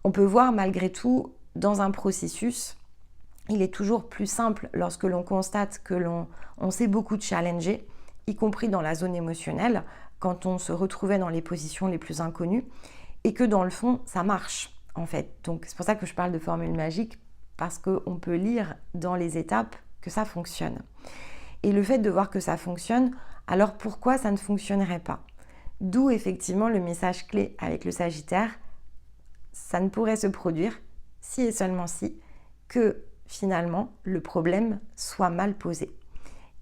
on peut voir malgré tout, dans un processus, il est toujours plus simple lorsque l'on constate que l'on s'est beaucoup challenger, y compris dans la zone émotionnelle, quand on se retrouvait dans les positions les plus inconnues, et que dans le fond, ça marche en fait. Donc c'est pour ça que je parle de formule magique, parce qu'on peut lire dans les étapes que ça fonctionne. Et le fait de voir que ça fonctionne, alors pourquoi ça ne fonctionnerait pas? D'où effectivement le message clé avec le Sagittaire, ça ne pourrait se produire, si et seulement si, que finalement le problème soit mal posé.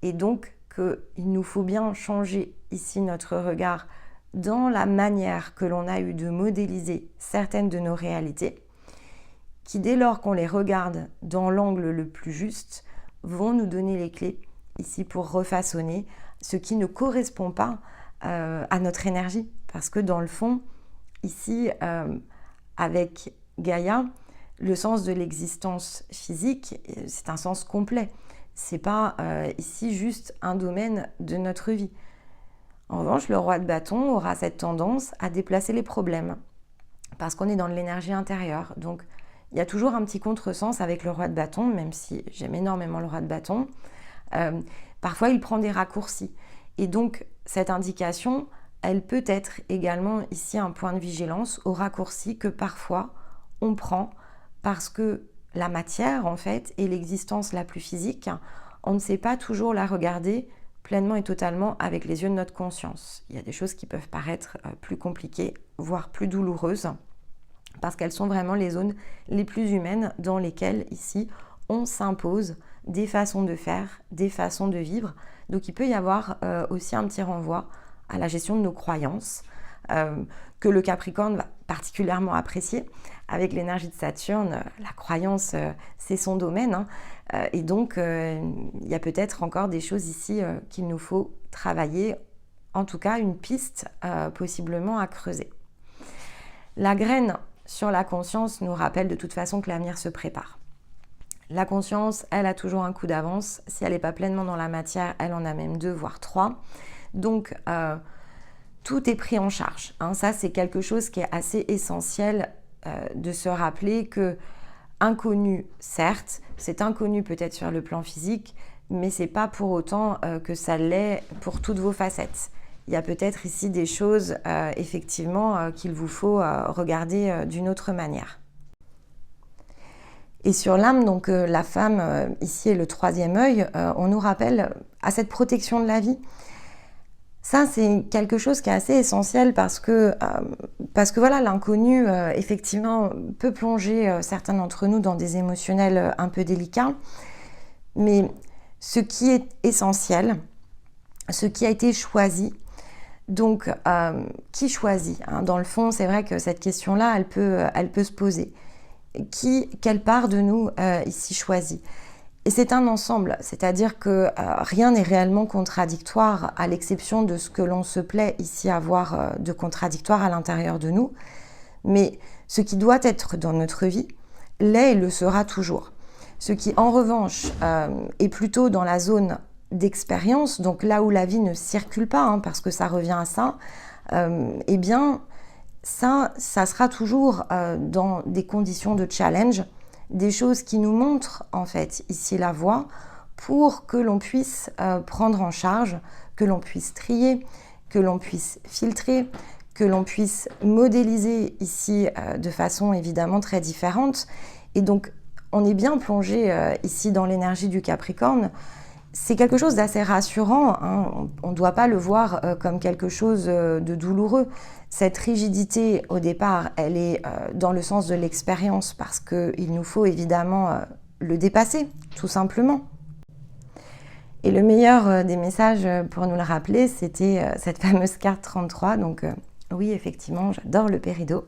Et donc qu'il nous faut bien changer ici notre regard dans la manière que l'on a eu de modéliser certaines de nos réalités, qui dès lors qu'on les regarde dans l'angle le plus juste, vont nous donner les clés ici pour refaçonner ce qui ne correspond pas à notre énergie. Parce que dans le fond, ici, avec Gaïa, le sens de l'existence physique, c'est un sens complet. C'est pas ici juste un domaine de notre vie. En revanche, le roi de bâton aura cette tendance à déplacer les problèmes parce qu'on est dans l'énergie intérieure. Donc, il y a toujours un petit contresens avec le roi de bâton, même si j'aime énormément le roi de bâton. Parfois, il prend des raccourcis. Et donc, cette indication, elle peut être également ici un point de vigilance aux raccourcis que parfois on prend parce que la matière, en fait, et l'existence la plus physique, on ne sait pas toujours la regarder pleinement et totalement avec les yeux de notre conscience. Il y a des choses qui peuvent paraître plus compliquées, voire plus douloureuses, parce qu'elles sont vraiment les zones les plus humaines dans lesquelles, ici, on s'impose des façons de faire, des façons de vivre. Donc, il peut y avoir aussi un petit renvoi à la gestion de nos croyances, que le Capricorne va particulièrement apprécier. Avec l'énergie de Saturne, la croyance, c'est son domaine. Et donc, il y a peut-être encore des choses ici qu'il nous faut travailler, en tout cas une piste possiblement à creuser. La graine sur la conscience nous rappelle de toute façon que l'avenir se prépare. La conscience, elle a toujours un coup d'avance. Si elle n'est pas pleinement dans la matière, elle en a même 2, voire 3. Donc, tout est pris en charge. Ça, c'est quelque chose qui est assez essentiel de se rappeler que inconnu, certes, c'est inconnu peut-être sur le plan physique, mais c'est pas pour autant que ça l'est pour toutes vos facettes. Il y a peut-être ici des choses effectivement qu'il vous faut regarder d'une autre manière. Et sur l'âme, donc la femme, ici est le 3e œil, on nous rappelle à cette protection de la vie. Ça, c'est quelque chose qui est assez essentiel parce que voilà, l'inconnu, effectivement, peut plonger certains d'entre nous dans des émotionnels un peu délicats. Mais ce qui est essentiel, ce qui a été choisi, donc qui choisit, hein? Dans le fond, c'est vrai que cette question-là, elle peut se poser. Quelle part de nous ici choisit? Et c'est un ensemble, c'est-à-dire que rien n'est réellement contradictoire, à l'exception de ce que l'on se plaît ici à voir de contradictoire à l'intérieur de nous. Mais ce qui doit être dans notre vie l'est et le sera toujours. Ce qui, en revanche, est plutôt dans la zone d'expérience, donc là où la vie ne circule pas, hein, parce que ça revient à ça, eh bien, ça sera toujours dans des conditions de challenge, des choses qui nous montrent en fait ici la voie pour que l'on puisse prendre en charge, que l'on puisse trier, que l'on puisse filtrer, que l'on puisse modéliser ici de façon évidemment très différente. Et donc on est bien plongé ici dans l'énergie du Capricorne. C'est quelque chose d'assez rassurant, hein. On ne doit pas le voir comme quelque chose de douloureux. Cette rigidité, au départ, elle est dans le sens de l'expérience parce qu'il nous faut évidemment le dépasser, tout simplement. Et le meilleur des messages pour nous le rappeler, c'était cette fameuse carte 33. Donc oui, effectivement, j'adore le Péridot.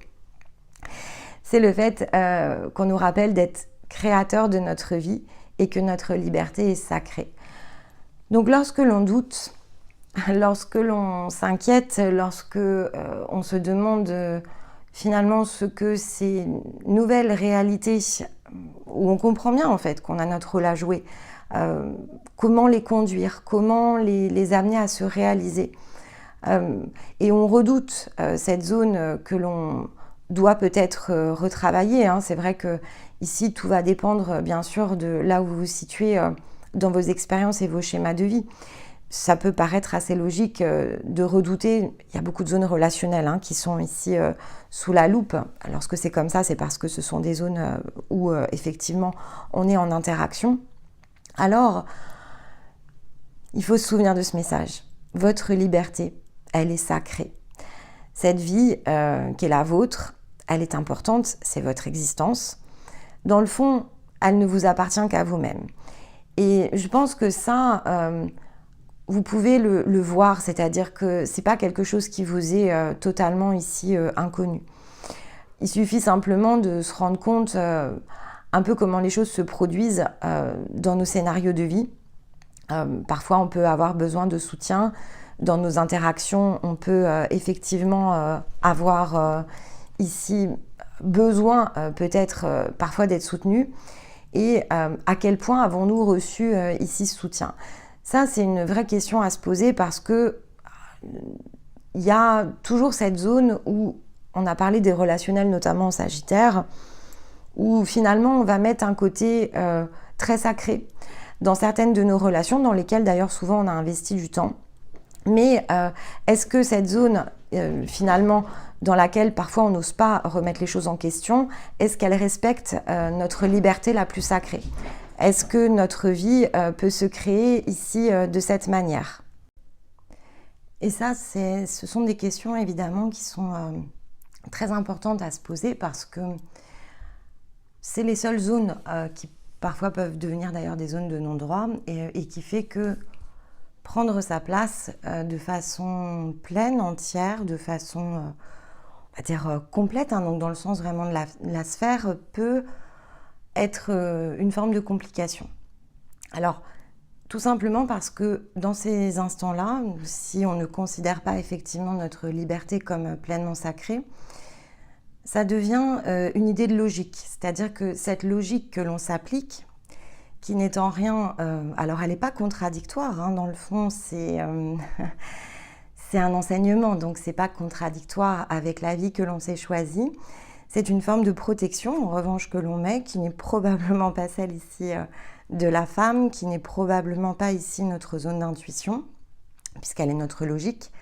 C'est le fait qu'on nous rappelle d'être créateur de notre vie et que notre liberté est sacrée. Donc lorsque l'on doute, lorsque l'on s'inquiète, lorsque on se demande finalement ce que ces nouvelles réalités, où on comprend bien en fait qu'on a notre rôle à jouer, comment les conduire, comment les amener à se réaliser. Et on redoute cette zone que l'on doit peut-être retravailler, hein. C'est vrai que ici tout va dépendre bien sûr de là où vous vous situez dans vos expériences et vos schémas de vie. Ça peut paraître assez logique de redouter. Il y a beaucoup de zones relationnelles qui sont ici sous la loupe. Lorsque c'est comme ça, c'est parce que ce sont des zones où effectivement on est en interaction. Alors, il faut se souvenir de ce message. Votre liberté, elle est sacrée. Cette vie qui est la vôtre, elle est importante, c'est votre existence. Dans le fond, elle ne vous appartient qu'à vous-même. Et je pense que ça, vous pouvez le voir, c'est-à-dire que ce n'est pas quelque chose qui vous est totalement ici inconnu. Il suffit simplement de se rendre compte un peu comment les choses se produisent dans nos scénarios de vie. Parfois, on peut avoir besoin de soutien. Dans nos interactions, on peut effectivement avoir ici besoin peut-être parfois d'être soutenu. Et à quel point avons-nous reçu ici ce soutien? Ça, c'est une vraie question à se poser parce que il y a toujours cette zone où on a parlé des relationnels, notamment en Sagittaire, où finalement on va mettre un côté très sacré dans certaines de nos relations, dans lesquelles d'ailleurs souvent on a investi du temps. Mais est-ce que cette zone, finalement, dans laquelle parfois on n'ose pas remettre les choses en question, est-ce qu'elle respecte notre liberté la plus sacrée? Est-ce que notre vie peut se créer ici de cette manière? Et ça, ce sont des questions évidemment qui sont très importantes à se poser parce que c'est les seules zones qui parfois peuvent devenir d'ailleurs des zones de non-droit et qui fait que prendre sa place de façon pleine, entière, de façon, on va dire, complète, donc dans le sens vraiment de la sphère, peut être une forme de complication. Alors, tout simplement parce que dans ces instants-là, si on ne considère pas effectivement notre liberté comme pleinement sacrée, ça devient une idée de logique. C'est-à-dire que cette logique que l'on s'applique, qui n'est en rien... alors, elle n'est pas contradictoire, dans le fond, c'est un enseignement, donc c'est pas contradictoire avec la vie que l'on s'est choisie. C'est une forme de protection, en revanche, que l'on met, qui n'est probablement pas celle ici de la femme, qui n'est probablement pas ici notre zone d'intuition, puisqu'elle est notre logique,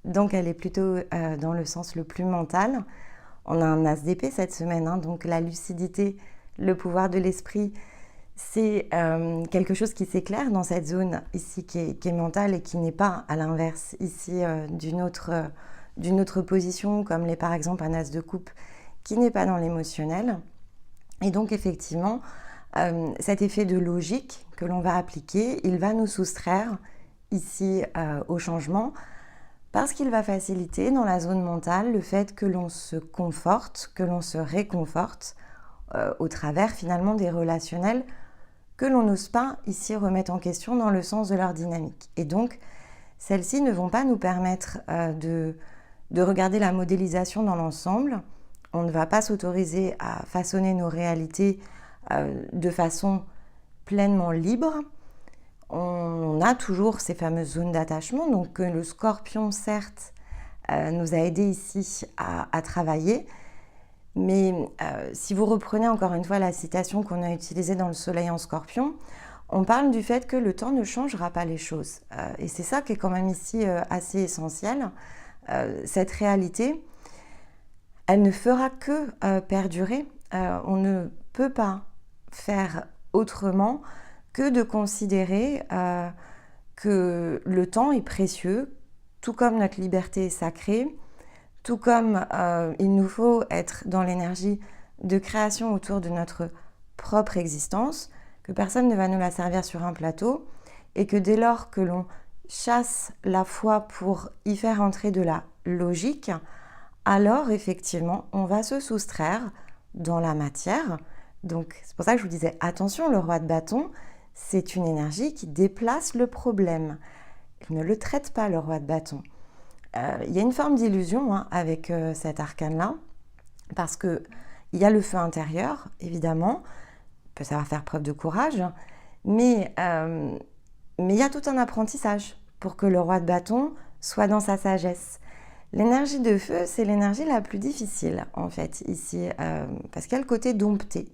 donc elle est plutôt dans le sens le plus mental. On a un as d'épée cette semaine, donc la lucidité, le pouvoir de l'esprit, c'est quelque chose qui s'éclaire dans cette zone ici qui est mentale et qui n'est pas à l'inverse ici d'une autre position comme l'est par exemple un as de coupe qui n'est pas dans l'émotionnel. Et donc effectivement, cet effet de logique que l'on va appliquer, il va nous soustraire ici au changement parce qu'il va faciliter dans la zone mentale le fait que l'on se conforte, que l'on se réconforte au travers finalement des relationnels que l'on n'ose pas ici remettre en question dans le sens de leur dynamique. Et donc, celles-ci ne vont pas nous permettre de regarder la modélisation dans l'ensemble. On ne va pas s'autoriser à façonner nos réalités de façon pleinement libre. On a toujours ces fameuses zones d'attachement, donc le scorpion, certes, nous a aidé ici à travailler. Mais si vous reprenez encore une fois la citation qu'on a utilisée dans le soleil en scorpion, on parle du fait que le temps ne changera pas les choses. Et c'est ça qui est quand même ici assez essentiel. Cette réalité, elle ne fera que perdurer. On ne peut pas faire autrement que de considérer que le temps est précieux, tout comme notre liberté est sacrée, tout comme il nous faut être dans l'énergie de création autour de notre propre existence, que personne ne va nous la servir sur un plateau, et que dès lors que l'on chasse la foi pour y faire entrer de la logique, alors effectivement, on va se soustraire dans la matière. Donc c'est pour ça que je vous disais, attention, le roi de bâton, c'est une énergie qui déplace le problème. Il ne le traite pas, le roi de bâton. Il y a une forme d'illusion avec cet arcane-là, parce qu'il y a le feu intérieur, évidemment, il peut savoir faire preuve de courage, mais il y a tout un apprentissage pour que le roi de bâton soit dans sa sagesse. L'énergie de feu, c'est l'énergie la plus difficile, en fait, ici, parce qu'il y a le côté dompté.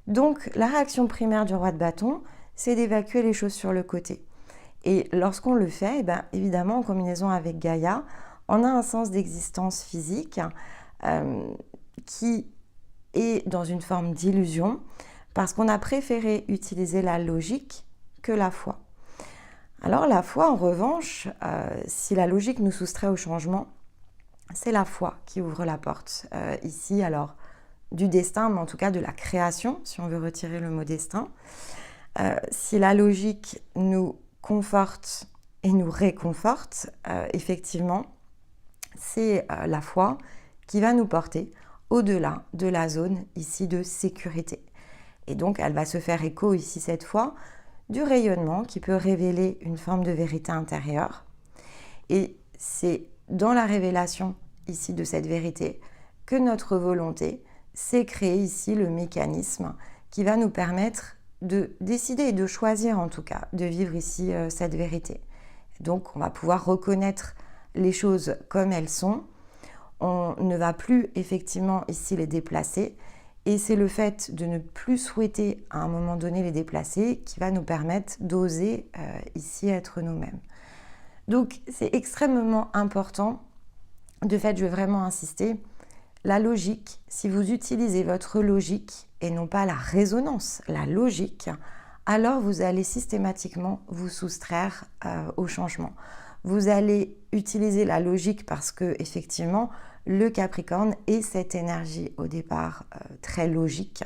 Donc, la réaction primaire du roi de bâton, c'est d'évacuer les choses sur le côté. Et lorsqu'on le fait, évidemment, en combinaison avec Gaïa, on a un sens d'existence physique qui est dans une forme d'illusion parce qu'on a préféré utiliser la logique que la foi. Alors la foi, en revanche, si la logique nous soustrait au changement, c'est la foi qui ouvre la porte. Ici, alors, du destin, mais en tout cas de la création, si on veut retirer le mot destin. Si la logique nous conforte et nous réconforte, effectivement, c'est la foi qui va nous porter au-delà de la zone ici de sécurité. Et donc, elle va se faire écho ici cette fois du rayonnement qui peut révéler une forme de vérité intérieure. Et c'est dans la révélation ici de cette vérité que notre volonté s'est créée ici le mécanisme qui va nous permettre de décider et de choisir en tout cas de vivre ici cette vérité. Donc on va pouvoir reconnaître les choses comme elles sont, on ne va plus effectivement ici les déplacer et c'est le fait de ne plus souhaiter à un moment donné les déplacer qui va nous permettre d'oser ici être nous-mêmes. Donc c'est extrêmement important, de fait je vais vraiment insister, la logique, si vous utilisez votre logique et non pas la résonance, la logique, alors vous allez systématiquement vous soustraire au changement. Vous allez utiliser la logique parce que effectivement le Capricorne est cette énergie au départ très logique.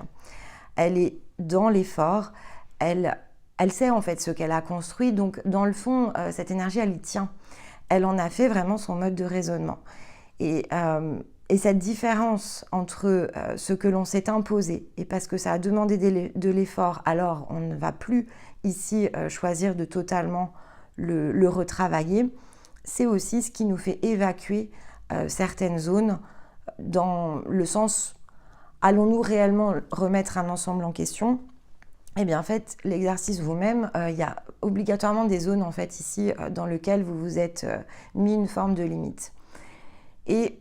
Elle est dans l'effort, elle sait en fait ce qu'elle a construit, donc dans le fond cette énergie elle y tient. Elle en a fait vraiment son mode de raisonnement. Et cette différence entre ce que l'on s'est imposé et parce que ça a demandé de l'effort, alors on ne va plus ici choisir de totalement le retravailler, c'est aussi ce qui nous fait évacuer certaines zones dans le sens allons-nous réellement remettre un ensemble en question? Eh bien en fait l'exercice vous-même, il y a obligatoirement des zones en fait ici dans lesquelles vous vous êtes mis une forme de limite. Et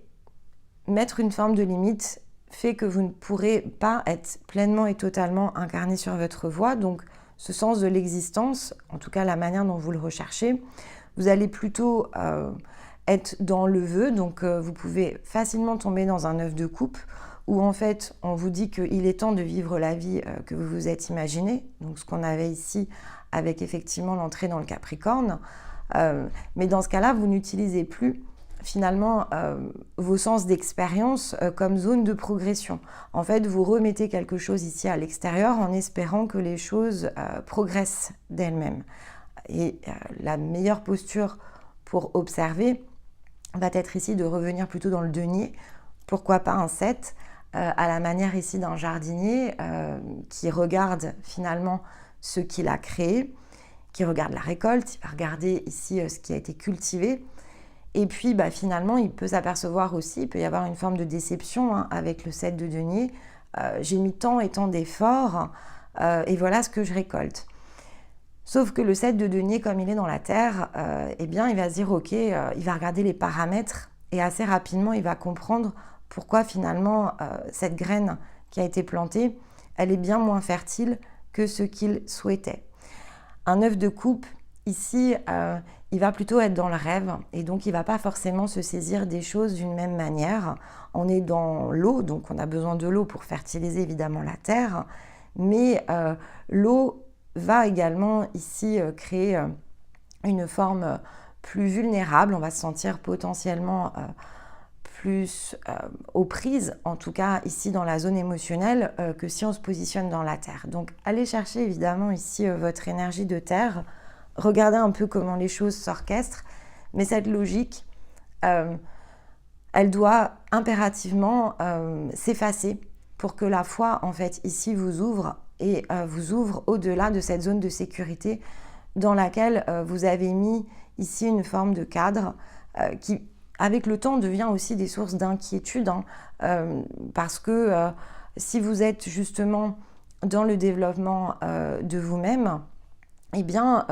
mettre une forme de limite fait que vous ne pourrez pas être pleinement et totalement incarné sur votre voie. Donc, ce sens de l'existence, en tout cas la manière dont vous le recherchez, vous allez plutôt être dans le vœu. Donc, vous pouvez facilement tomber dans un œuf de coupe où en fait on vous dit qu'il est temps de vivre la vie que vous vous êtes imaginée, donc ce qu'on avait ici avec effectivement l'entrée dans le Capricorne, mais dans ce cas-là, vous n'utilisez plus finalement vos sens d'expérience comme zone de progression. En fait, vous remettez quelque chose ici à l'extérieur en espérant que les choses progressent d'elles-mêmes. Et la meilleure posture pour observer va être ici de revenir plutôt dans le denier. Pourquoi pas un 7 à la manière ici d'un jardinier qui regarde finalement ce qu'il a créé, qui regarde la récolte, il va regarder ici ce qui a été cultivé. Et puis finalement, il peut s'apercevoir aussi, il peut y avoir une forme de déception avec le 7 de denier. J'ai mis tant et tant d'efforts et voilà ce que je récolte. Sauf que le 7 de denier, comme il est dans la terre, eh bien, il va se dire ok, il va regarder les paramètres et assez rapidement, il va comprendre pourquoi finalement cette graine qui a été plantée, elle est bien moins fertile que ce qu'il souhaitait. Un œuf de coupe, ici, il va plutôt être dans le rêve et donc il ne va pas forcément se saisir des choses d'une même manière. On est dans l'eau, donc on a besoin de l'eau pour fertiliser évidemment la terre, mais l'eau va également ici créer une forme plus vulnérable. On va se sentir potentiellement plus aux prises, en tout cas ici dans la zone émotionnelle, que si on se positionne dans la terre. Donc allez chercher évidemment ici votre énergie de terre, regardez un peu comment les choses s'orchestrent, mais cette logique, elle doit impérativement s'effacer pour que la foi, en fait, ici vous ouvre et vous ouvre au-delà de cette zone de sécurité dans laquelle vous avez mis ici une forme de cadre qui, avec le temps, devient aussi des sources d'inquiétude, parce que si vous êtes justement dans le développement de vous-même, eh bien,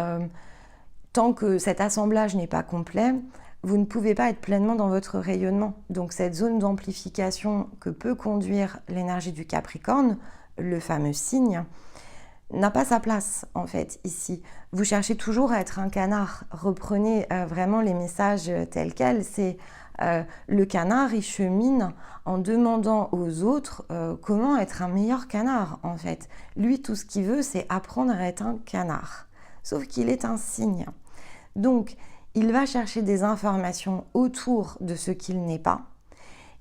tant que cet assemblage n'est pas complet, vous ne pouvez pas être pleinement dans votre rayonnement. Donc cette zone d'amplification que peut conduire l'énergie du Capricorne, le fameux signe, n'a pas sa place en fait ici. Vous cherchez toujours à être un canard. Reprenez vraiment les messages tels quels. C'est le canard, il chemine en demandant aux autres comment être un meilleur canard en fait. Lui, tout ce qu'il veut, c'est apprendre à être un canard. Sauf qu'il est un cygne. Donc, il va chercher des informations autour de ce qu'il n'est pas.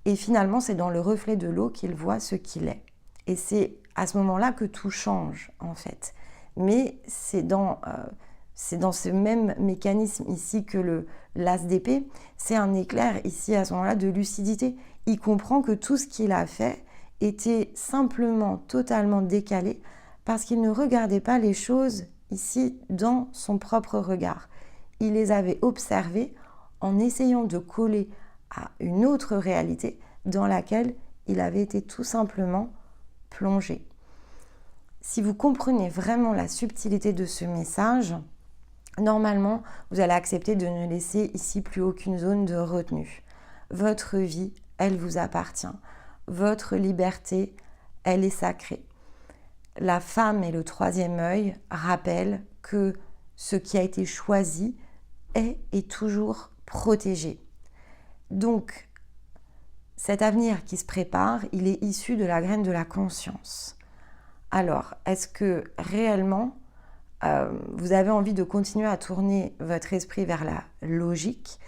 Et finalement, c'est dans le reflet de l'eau qu'il voit ce qu'il est. Et c'est à ce moment-là que tout change, en fait. Mais c'est dans ce même mécanisme ici que l'as d'épée. C'est un éclair ici, à ce moment-là, de lucidité. Il comprend que tout ce qu'il a fait était simplement totalement décalé parce qu'il ne regardait pas les choses ici dans son propre regard. Il les avait observées en essayant de coller à une autre réalité dans laquelle il avait été tout simplement plongé. Si vous comprenez vraiment la subtilité de ce message, normalement, vous allez accepter de ne laisser ici plus aucune zone de retenue. Votre vie, elle vous appartient. Votre liberté, elle est sacrée. La femme et le troisième œil rappellent que ce qui a été choisi est et toujours protégé. Donc, cet avenir qui se prépare, il est issu de la graine de la conscience. Alors, est-ce que réellement, vous avez envie de continuer à tourner votre esprit vers la logique,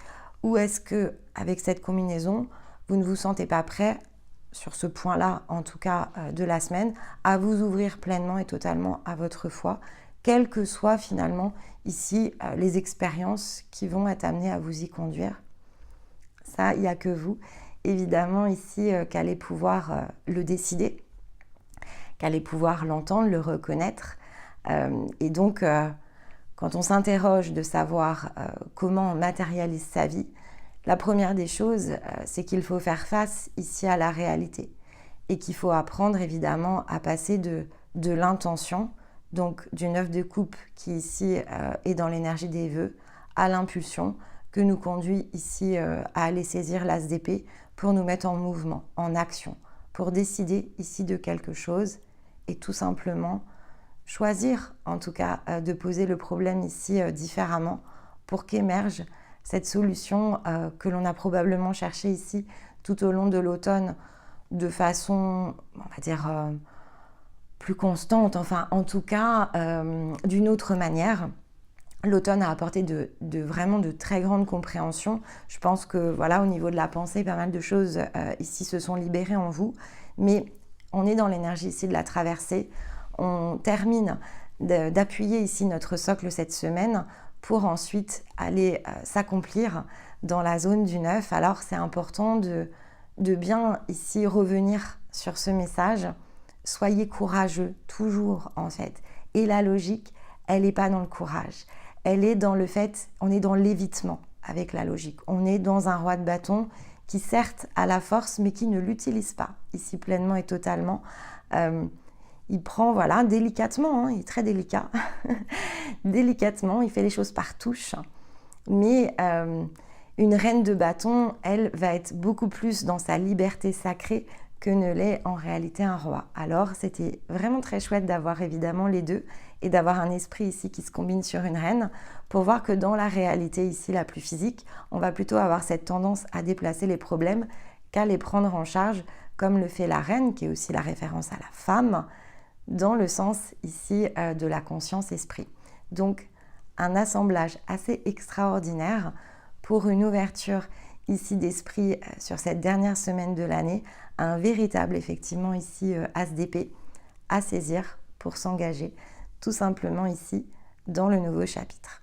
ou est-ce que, avec cette combinaison, vous ne vous sentez pas prêt, sur ce point-là, en tout cas de la semaine, à vous ouvrir pleinement et totalement à votre foi, quelles que soient finalement ici les expériences qui vont être amenées à vous y conduire? Ça, il n'y a que vous, évidemment, ici, qu'allez pouvoir le décider, qu'allez pouvoir l'entendre, le reconnaître. Et donc, quand on s'interroge de savoir comment on matérialise sa vie, la première des choses, c'est qu'il faut faire face ici à la réalité et qu'il faut apprendre évidemment à passer de l'intention, donc du 9 de coupe qui ici est dans l'énergie des vœux, à l'impulsion que nous conduit ici à aller saisir l'as d'épée pour nous mettre en mouvement, en action, pour décider ici de quelque chose et tout simplement choisir en tout cas de poser le problème ici différemment pour qu'émerge cette solution que l'on a probablement cherchée ici tout au long de l'automne de façon, on va dire, plus constante, enfin en tout cas d'une autre manière. L'automne a apporté vraiment de très grandes compréhensions. Je pense que voilà, au niveau de la pensée, pas mal de choses ici se sont libérées en vous. Mais on est dans l'énergie ici de la traversée. On termine d'appuyer ici notre socle cette semaine pour ensuite aller s'accomplir dans la zone du 9. Alors c'est important de bien ici revenir sur ce message. Soyez courageux, toujours en fait. Et la logique, elle n'est pas dans le courage. Elle est dans le fait, on est dans l'évitement avec la logique. On est dans un roi de bâton qui certes a la force, mais qui ne l'utilise pas ici pleinement et totalement. Il prend, voilà, délicatement, hein, il est très délicat, délicatement, il fait les choses par touche. Mais une reine de bâton, elle va être beaucoup plus dans sa liberté sacrée que ne l'est en réalité un roi. Alors c'était vraiment très chouette d'avoir évidemment les deux et d'avoir un esprit ici qui se combine sur une reine pour voir que dans la réalité ici la plus physique, on va plutôt avoir cette tendance à déplacer les problèmes qu'à les prendre en charge comme le fait la reine, qui est aussi la référence à la femme, dans le sens ici de la conscience esprit. Donc un assemblage assez extraordinaire pour une ouverture ici d'esprit sur cette dernière semaine de l'année, un véritable effectivement ici as d'épée à saisir pour s'engager tout simplement ici dans le nouveau chapitre.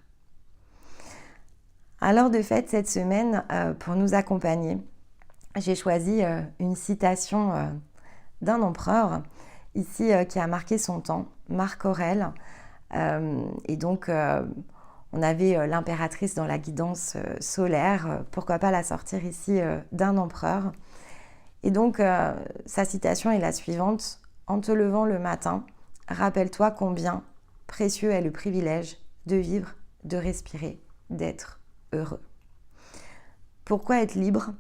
Alors de fait cette semaine pour nous accompagner, j'ai choisi une citation d'un empereur ici qui a marqué son temps, Marc Aurèle, et donc on avait l'impératrice dans la guidance solaire, pourquoi pas la sortir ici d'un empereur. Et donc, sa citation est la suivante. « En te levant le matin, rappelle-toi combien précieux est le privilège de vivre, de respirer, d'être heureux. » Pourquoi être libre ?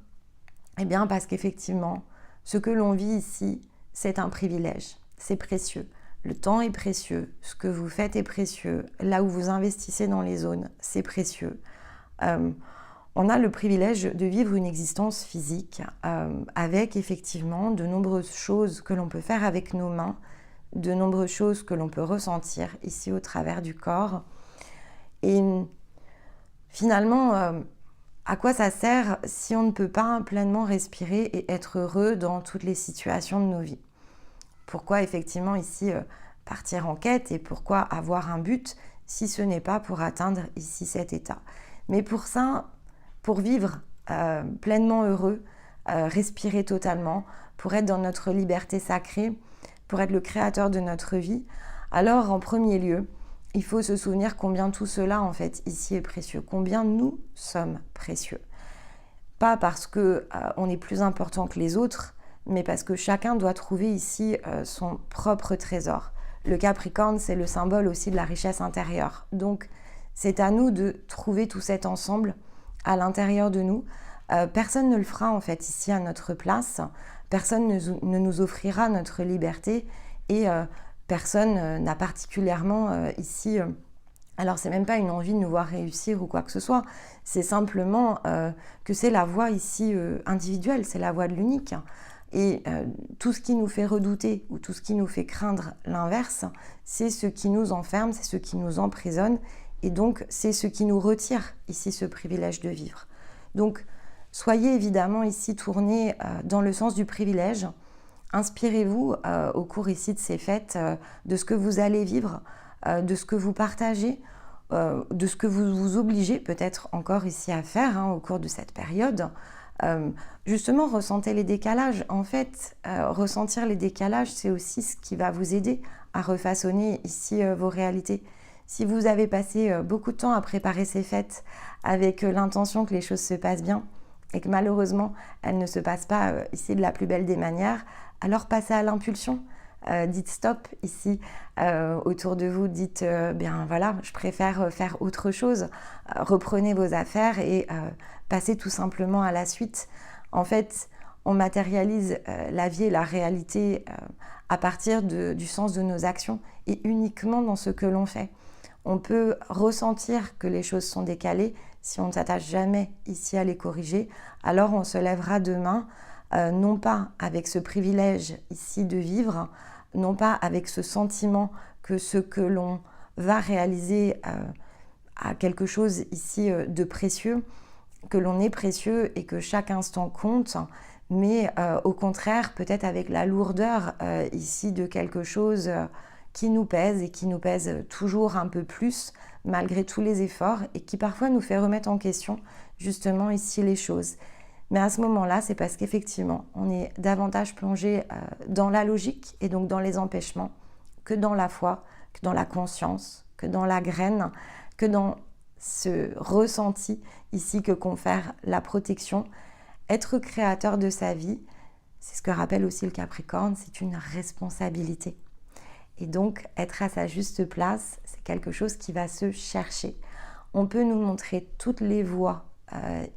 Eh bien, parce qu'effectivement, ce que l'on vit ici, c'est un privilège, c'est précieux. Le temps est précieux, ce que vous faites est précieux, là où vous investissez dans les zones, c'est précieux. On a le privilège de vivre une existence physique avec effectivement de nombreuses choses que l'on peut faire avec nos mains, de nombreuses choses que l'on peut ressentir ici au travers du corps. Et finalement, à quoi ça sert si on ne peut pas pleinement respirer et être heureux dans toutes les situations de nos vies ? Pourquoi effectivement ici partir en quête et pourquoi avoir un but si ce n'est pas pour atteindre ici cet état ? Mais pour ça, pour vivre pleinement heureux, respirer totalement, pour être dans notre liberté sacrée, pour être le créateur de notre vie, alors en premier lieu, il faut se souvenir combien tout cela en fait ici est précieux, combien nous sommes précieux. Pas parce qu'on est plus important que les autres, mais parce que chacun doit trouver ici son propre trésor. Le Capricorne, c'est le symbole aussi de la richesse intérieure. Donc, c'est à nous de trouver tout cet ensemble à l'intérieur de nous. Personne ne le fera en fait ici à notre place. Personne ne nous offrira notre liberté et personne n'a particulièrement ici... alors, c'est même pas une envie de nous voir réussir ou quoi que ce soit. C'est simplement que c'est la voie ici individuelle, c'est la voie de l'unique. Et tout ce qui nous fait redouter ou tout ce qui nous fait craindre l'inverse, c'est ce qui nous enferme, c'est ce qui nous emprisonne et donc c'est ce qui nous retire ici ce privilège de vivre. Donc soyez évidemment ici tournés dans le sens du privilège. Inspirez-vous au cours ici de ces fêtes de ce que vous allez vivre, de ce que vous partagez, de ce que vous vous obligez peut-être encore ici à faire au cours de cette période. Justement, ressentez les décalages. En fait, ressentir les décalages, c'est aussi ce qui va vous aider à refaçonner ici vos réalités. Si vous avez passé beaucoup de temps à préparer ces fêtes avec l'intention que les choses se passent bien et que malheureusement, elles ne se passent pas ici de la plus belle des manières, alors passez à l'impulsion. Dites stop ici autour de vous, dites bien voilà, je préfère faire autre chose. Reprenez vos affaires et passez tout simplement à la suite. En fait, on matérialise la vie et la réalité à partir du sens de nos actions et uniquement dans ce que l'on fait. On peut ressentir que les choses sont décalées si on ne s'attache jamais ici à les corriger. Alors on se lèvera demain non pas avec ce privilège ici de vivre, non pas avec ce sentiment que ce que l'on va réaliser a quelque chose ici de précieux, que l'on est précieux et que chaque instant compte, mais au contraire peut-être avec la lourdeur ici de quelque chose qui nous pèse et qui nous pèse toujours un peu plus malgré tous les efforts et qui parfois nous fait remettre en question justement ici les choses. Mais à ce moment-là, c'est parce qu'effectivement, on est davantage plongé dans la logique et donc dans les empêchements que dans la foi, que dans la conscience, que dans la graine, que dans ce ressenti ici que confère la protection. Être créateur de sa vie, c'est ce que rappelle aussi le Capricorne, c'est une responsabilité. Et donc, être à sa juste place, c'est quelque chose qui va se chercher. On peut nous montrer toutes les voies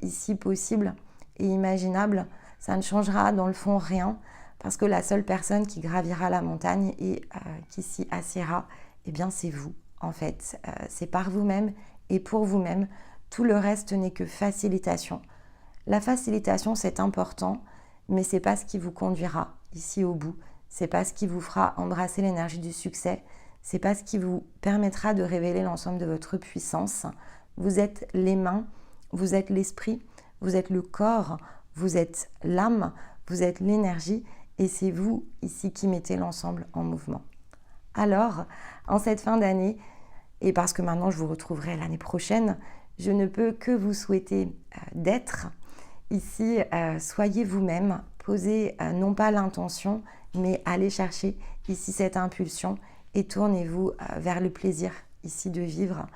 ici possibles et imaginables. Ça ne changera dans le fond rien, parce que la seule personne qui gravira la montagne et qui s'y assiera, eh bien c'est vous, en fait. C'est par vous-même et pour vous-même. Tout le reste n'est que facilitation. La facilitation, c'est important, mais c'est pas ce qui vous conduira ici au bout. C'est pas ce qui vous fera embrasser l'énergie du succès. C'est pas ce qui vous permettra de révéler l'ensemble de votre puissance. Vous êtes les mains, vous êtes l'esprit, vous êtes le corps, vous êtes l'âme, vous êtes l'énergie et c'est vous ici qui mettez l'ensemble en mouvement. Alors, en cette fin d'année, et parce que maintenant je vous retrouverai l'année prochaine, je ne peux que vous souhaiter d'être ici, soyez vous-même, posez non pas l'intention, mais allez chercher ici cette impulsion et tournez-vous vers le plaisir ici de vivre,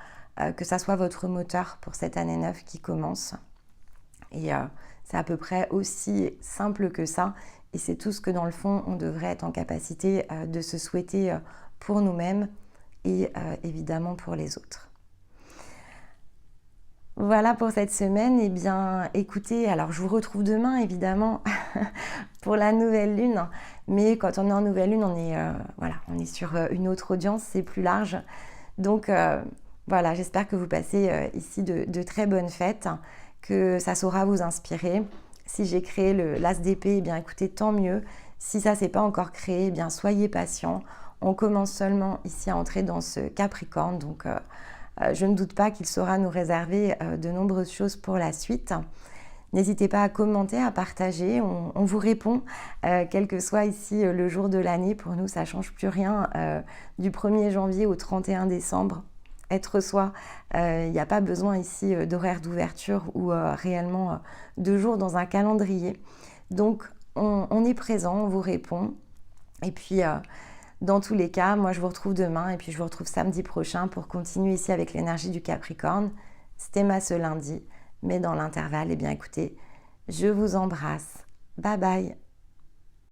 que ça soit votre moteur pour cette année neuve qui commence. Et c'est à peu près aussi simple que ça. Et c'est tout ce que dans le fond, on devrait être en capacité de se souhaiter pour nous-mêmes et évidemment pour les autres. Voilà pour cette semaine. Eh bien, écoutez, alors je vous retrouve demain évidemment pour la nouvelle lune. Mais quand on est en nouvelle lune, on est sur une autre audience, c'est plus large. Donc voilà, j'espère que vous passez ici de très bonnes fêtes, que ça saura vous inspirer. Si j'ai créé l'As d'épée, eh bien écoutez, tant mieux. Si ça ne s'est pas encore créé, eh bien soyez patient. On commence seulement ici à entrer dans ce Capricorne, donc je ne doute pas qu'il saura nous réserver de nombreuses choses pour la suite. N'hésitez pas à commenter, à partager, on vous répond, quel que soit ici le jour de l'année. Pour nous, ça ne change plus rien du 1er janvier au 31 décembre. Être soi, il n'y a pas besoin ici d'horaire d'ouverture ou réellement de jours dans un calendrier. Donc, on est présent, on vous répond. Et puis, dans tous les cas, moi, je vous retrouve demain et puis je vous retrouve samedi prochain pour continuer ici avec l'énergie du Capricorne. C'était ce lundi, mais dans l'intervalle, eh bien, écoutez, je vous embrasse. Bye bye.